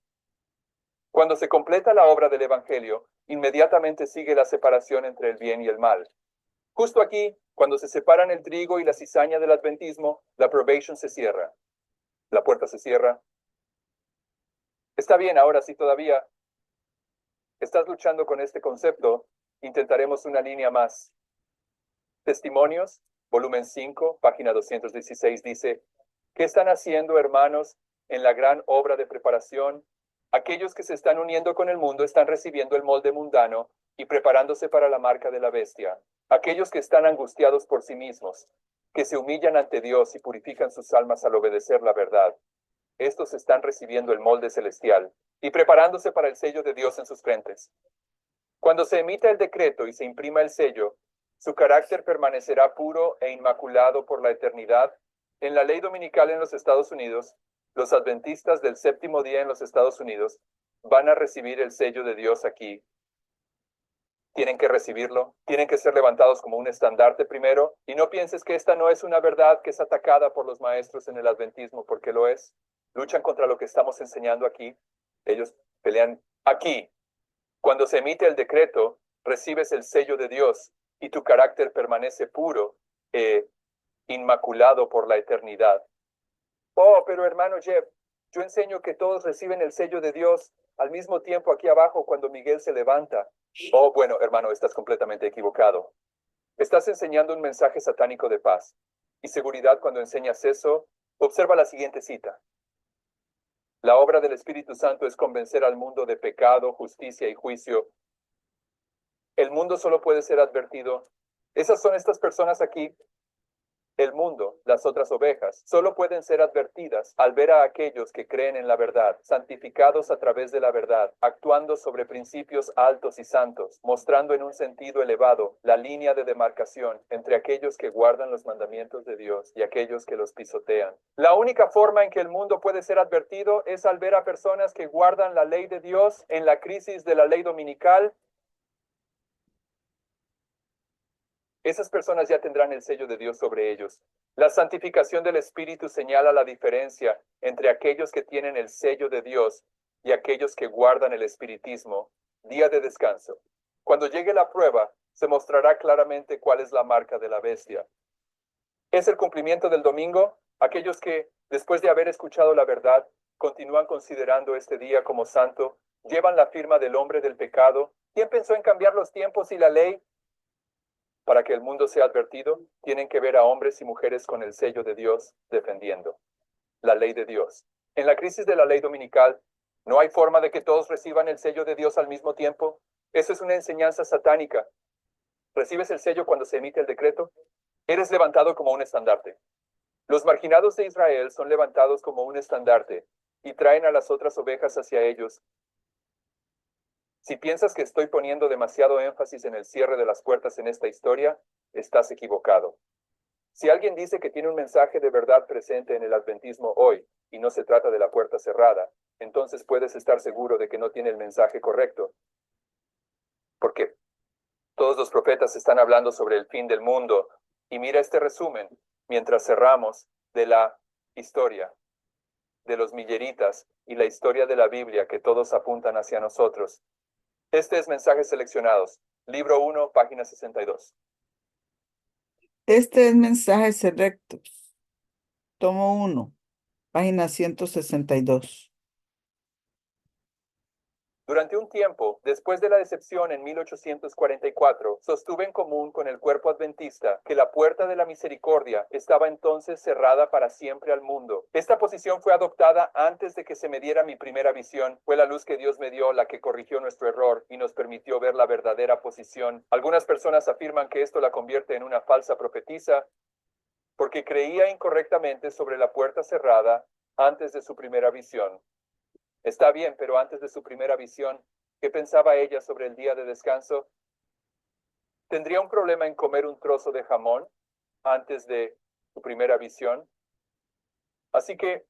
Cuando se completa la obra del Evangelio, inmediatamente sigue la separación entre el bien y el mal. Justo aquí, cuando se separan el trigo y la cizaña del adventismo, la probation se cierra. La puerta se cierra. Está bien, ahora sí todavía estás luchando con este concepto, intentaremos una línea más. Testimonios, volumen 5, página 216, dice, ¿qué están haciendo, hermanos, en la gran obra de preparación? Aquellos que se están uniendo con el mundo están recibiendo el molde mundano y preparándose para la marca de la bestia. Aquellos que están angustiados por sí mismos, que se humillan ante Dios y purifican sus almas al obedecer la verdad. Estos están recibiendo el molde celestial y preparándose para el sello de Dios en sus frentes. Cuando se emita el decreto y se imprima el sello, su carácter permanecerá puro e inmaculado por la eternidad. En la ley dominical en los Estados Unidos, los adventistas del séptimo día en los Estados Unidos van a recibir el sello de Dios aquí. Tienen que recibirlo, tienen que ser levantados como un estandarte primero, y no pienses que esta no es una verdad que es atacada por los maestros en el adventismo, porque lo es. Luchan contra lo que estamos enseñando aquí. Ellos pelean aquí. Cuando se emite el decreto, recibes el sello de Dios y tu carácter permanece puro e inmaculado por la eternidad. Oh, pero hermano Jeff, yo enseño que todos reciben el sello de Dios al mismo tiempo aquí abajo cuando Miguel se levanta. Oh, bueno, hermano, estás completamente equivocado. Estás enseñando un mensaje satánico de paz y seguridad cuando enseñas eso. Observa la siguiente cita. La obra del Espíritu Santo es convencer al mundo de pecado, justicia y juicio. El mundo solo puede ser advertido. Esas son estas personas aquí. El mundo, las otras ovejas, solo pueden ser advertidas al ver a aquellos que creen en la verdad, santificados a través de la verdad, actuando sobre principios altos y santos, mostrando en un sentido elevado la línea de demarcación entre aquellos que guardan los mandamientos de Dios y aquellos que los pisotean. La única forma en que el mundo puede ser advertido es al ver a personas que guardan la ley de Dios en la crisis de la ley dominical. Esas personas ya tendrán el sello de Dios sobre ellos. La santificación del Espíritu señala la diferencia entre aquellos que tienen el sello de Dios y aquellos que guardan el espiritismo. Día de descanso. Cuando llegue la prueba, se mostrará claramente cuál es la marca de la bestia. ¿Es el cumplimiento del domingo? Aquellos que, después de haber escuchado la verdad, continúan considerando este día como santo, llevan la firma del hombre del pecado. ¿Quién pensó en cambiar los tiempos y la ley? Para que el mundo sea advertido, tienen que ver a hombres y mujeres con el sello de Dios defendiendo la ley de Dios. En la crisis de la ley dominical, ¿no hay forma de que todos reciban el sello de Dios al mismo tiempo? Eso es una enseñanza satánica. ¿Recibes el sello cuando se emite el decreto? Eres levantado como un estandarte. Los marginados de Israel son levantados como un estandarte y traen a las otras ovejas hacia ellos. Si piensas que estoy poniendo demasiado énfasis en el cierre de las puertas en esta historia, estás equivocado. Si alguien dice que tiene un mensaje de verdad presente en el adventismo hoy y no se trata de la puerta cerrada, entonces puedes estar seguro de que no tiene el mensaje correcto. Porque todos los profetas están hablando sobre el fin del mundo. Y mira este resumen mientras cerramos de la historia de los milleritas y la historia de la Biblia que todos apuntan hacia nosotros. Este es Mensajes Seleccionados, libro 1, página 62. Este es Mensajes Selectos, tomo 1, página 162. Durante un tiempo, después de la decepción en 1844, sostuve en común con el cuerpo adventista que la puerta de la misericordia estaba entonces cerrada para siempre al mundo. Esta posición fue adoptada antes de que se me diera mi primera visión. Fue la luz que Dios me dio la que corrigió nuestro error y nos permitió ver la verdadera posición. Algunas personas afirman que esto la convierte en una falsa profetisa porque creía incorrectamente sobre la puerta cerrada antes de su primera visión. Está bien, pero antes de su primera visión, ¿qué pensaba ella sobre el día de descanso? ¿Tendría un problema en comer un trozo de jamón antes de su primera visión? Así que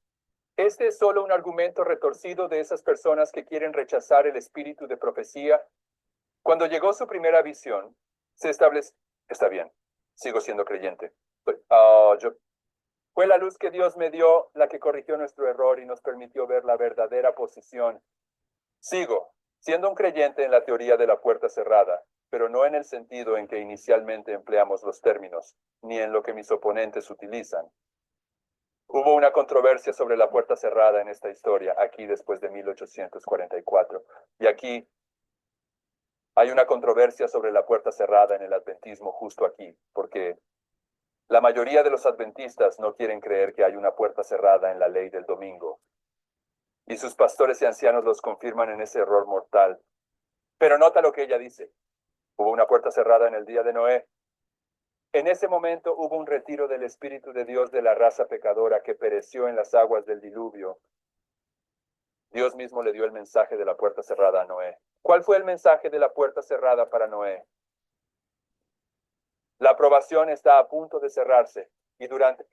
este es solo un argumento retorcido de esas personas que quieren rechazar el espíritu de profecía. Cuando llegó su primera visión, se estableció. Está bien, sigo siendo creyente. Fue la luz que Dios me dio la que corrigió nuestro error y nos permitió ver la verdadera posición. Sigo siendo un creyente en la teoría de la puerta cerrada, pero no en el sentido en que inicialmente empleamos los términos, ni en lo que mis oponentes utilizan. Hubo una controversia sobre la puerta cerrada en esta historia, aquí después de 1844, y aquí hay una controversia sobre la puerta cerrada en el adventismo justo aquí, porque la mayoría de los adventistas no quieren creer que hay una puerta cerrada en la ley del domingo. Y sus pastores y ancianos los confirman en ese error mortal. Pero nota lo que ella dice. Hubo una puerta cerrada en el día de Noé. En ese momento hubo un retiro del Espíritu de Dios de la raza pecadora que pereció en las aguas del diluvio. Dios mismo le dio el mensaje de la puerta cerrada a Noé. ¿Cuál fue el mensaje de la puerta cerrada para Noé? La aprobación está a punto de cerrarse y durante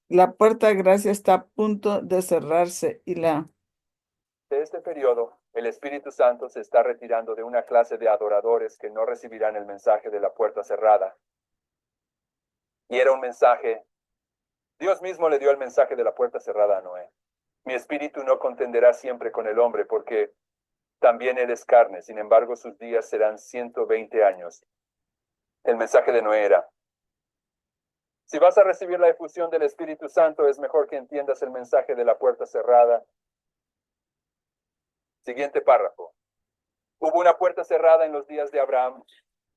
La puerta de gracia está a punto de cerrarse y este periodo, el Espíritu Santo se está retirando de una clase de adoradores que no recibirán el mensaje de la puerta cerrada. Y era un mensaje, Dios mismo le dio el mensaje de la puerta cerrada a Noé. Mi espíritu no contenderá siempre con el hombre porque también él es carne, sin embargo sus días serán 120 años. El mensaje de Noé era, si vas a recibir la efusión del Espíritu Santo, es mejor que entiendas el mensaje de la puerta cerrada. Siguiente párrafo. Hubo una puerta cerrada en los días de Abraham.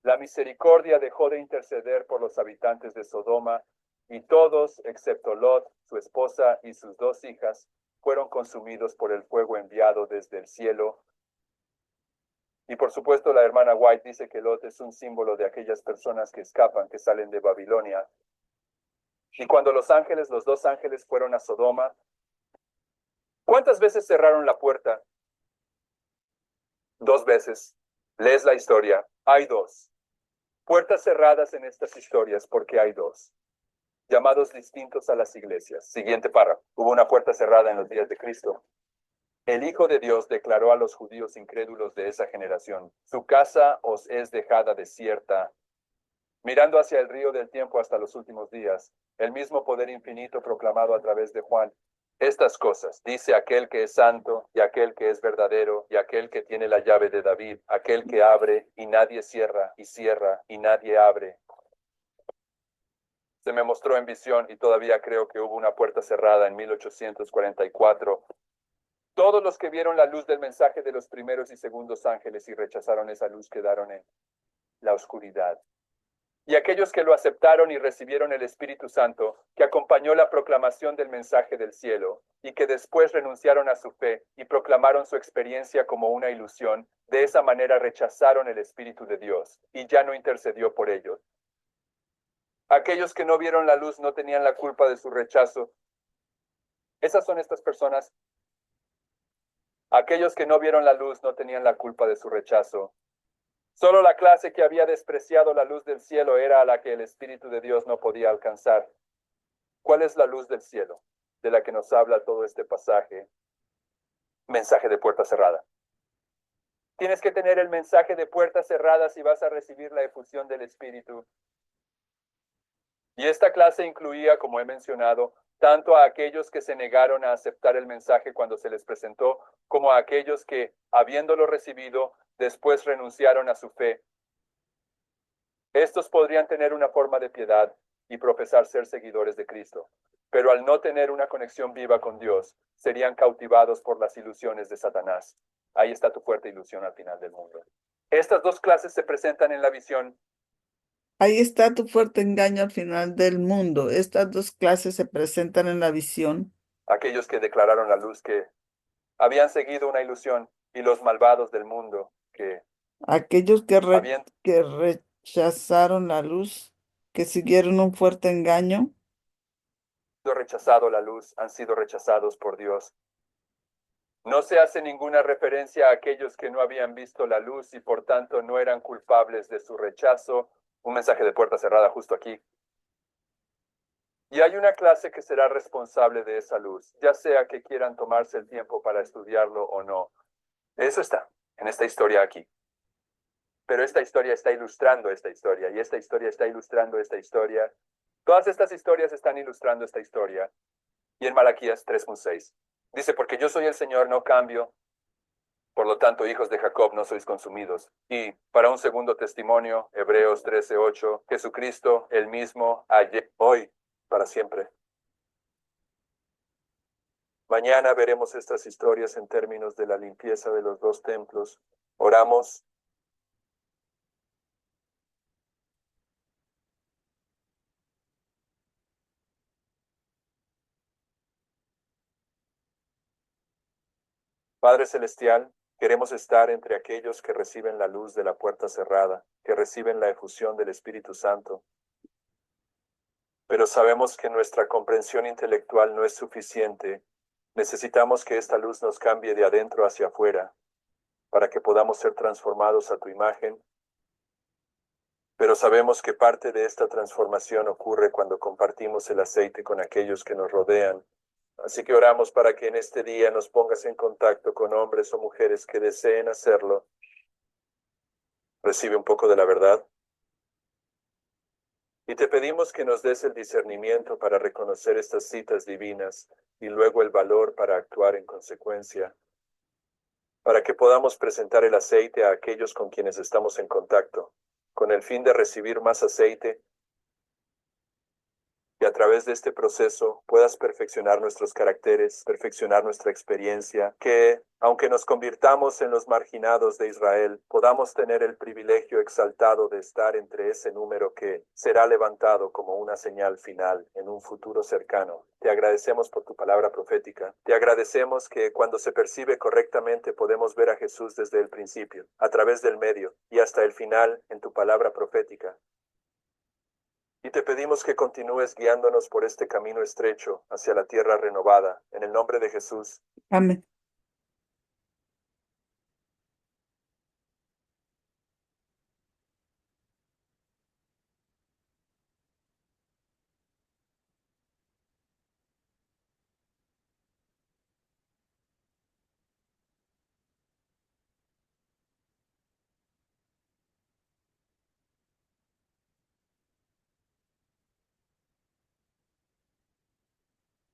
La misericordia dejó de interceder por los habitantes de Sodoma, y todos, excepto Lot, su esposa y sus 2 hijas, fueron consumidos por el fuego enviado desde el cielo. Y por supuesto la hermana White dice que Lot es un símbolo de aquellas personas que escapan, que salen de Babilonia. Y cuando los 2 ángeles fueron a Sodoma, ¿cuántas veces cerraron la puerta? 2 veces. Lees la historia. Hay 2. Puertas cerradas en estas historias porque hay 2. Llamados distintos a las iglesias. Siguiente párrafo. Hubo una puerta cerrada en los días de Cristo. El Hijo de Dios declaró a los judíos incrédulos de esa generación: su casa os es dejada desierta, mirando hacia el río del tiempo hasta los últimos días. El mismo poder infinito proclamado a través de Juan. Estas cosas dice aquel que es santo, y aquel que es verdadero, y aquel que tiene la llave de David, aquel que abre y nadie cierra, y cierra y nadie abre. Se me mostró en visión, y todavía creo que hubo una puerta cerrada en 1844. Todos los que vieron la luz del mensaje de los primeros y segundos ángeles y rechazaron esa luz quedaron en la oscuridad. Y aquellos que lo aceptaron y recibieron el Espíritu Santo, que acompañó la proclamación del mensaje del cielo, y que después renunciaron a su fe y proclamaron su experiencia como una ilusión, de esa manera rechazaron el Espíritu de Dios, y ya no intercedió por ellos. Aquellos que no vieron la luz no tenían la culpa de su rechazo. Esas son estas personas. Aquellos que no vieron la luz no tenían la culpa de su rechazo. Solo la clase que había despreciado la luz del cielo era a la que el Espíritu de Dios no podía alcanzar. ¿Cuál es la luz del cielo de la que nos habla todo este pasaje? Mensaje de puerta cerrada. Tienes que tener el mensaje de puertas cerradas si vas a recibir la efusión del Espíritu. Y esta clase incluía, como he mencionado, tanto a aquellos que se negaron a aceptar el mensaje cuando se les presentó, como a aquellos que, habiéndolo recibido, después renunciaron a su fe. Estos podrían tener una forma de piedad y profesar ser seguidores de Cristo, pero al no tener una conexión viva con Dios, serían cautivados por las ilusiones de Satanás. Ahí está tu fuerte ilusión al final del mundo. Estas 2 clases se presentan en la visión. Ahí está tu fuerte engaño al final del mundo. Estas 2 clases se presentan en la visión. Aquellos que declararon la luz, que habían seguido una ilusión, y los malvados del mundo, que Aquellos habían que rechazaron la luz, que siguieron un fuerte engaño. rechazado la luz, han sido rechazados por Dios. No se hace ninguna referencia a aquellos que no habían visto la luz y por tanto no eran culpables de su rechazo. Un mensaje de puerta cerrada justo aquí. Y hay una clase que será responsable de esa luz, ya sea que quieran tomarse el tiempo para estudiarlo o no. Eso está en esta historia aquí. Pero esta historia está ilustrando esta historia, y esta historia está ilustrando esta historia. Todas estas historias están ilustrando esta historia. Y en Malaquías 3:6 dice: porque yo soy el Señor, no cambio. Por lo tanto, hijos de Jacob, no sois consumidos. Y para un segundo testimonio, Hebreos 13:8, Jesucristo, el mismo, ayer, hoy, para siempre. Mañana veremos estas historias en términos de la limpieza de los 2 templos. Oramos. Padre Celestial, queremos estar entre aquellos que reciben la luz de la puerta cerrada, que reciben la efusión del Espíritu Santo. Pero sabemos que nuestra comprensión intelectual no es suficiente. Necesitamos que esta luz nos cambie de adentro hacia afuera, para que podamos ser transformados a tu imagen. Pero sabemos que parte de esta transformación ocurre cuando compartimos el aceite con aquellos que nos rodean. Así que oramos para que en este día nos pongas en contacto con hombres o mujeres que deseen hacerlo. Recibe un poco de la verdad. Y te pedimos que nos des el discernimiento para reconocer estas citas divinas y luego el valor para actuar en consecuencia, para que podamos presentar el aceite a aquellos con quienes estamos en contacto, con el fin de recibir más aceite, que a través de este proceso puedas perfeccionar nuestros caracteres, perfeccionar nuestra experiencia, que aunque nos convirtamos en los marginados de Israel, podamos tener el privilegio exaltado de estar entre ese número que será levantado como una señal final en un futuro cercano. Te agradecemos por tu palabra profética. Te agradecemos que cuando se percibe correctamente podemos ver a Jesús desde el principio, a través del medio y hasta el final en tu palabra profética. Y te pedimos que continúes guiándonos por este camino estrecho hacia la tierra renovada. En el nombre de Jesús. Amén.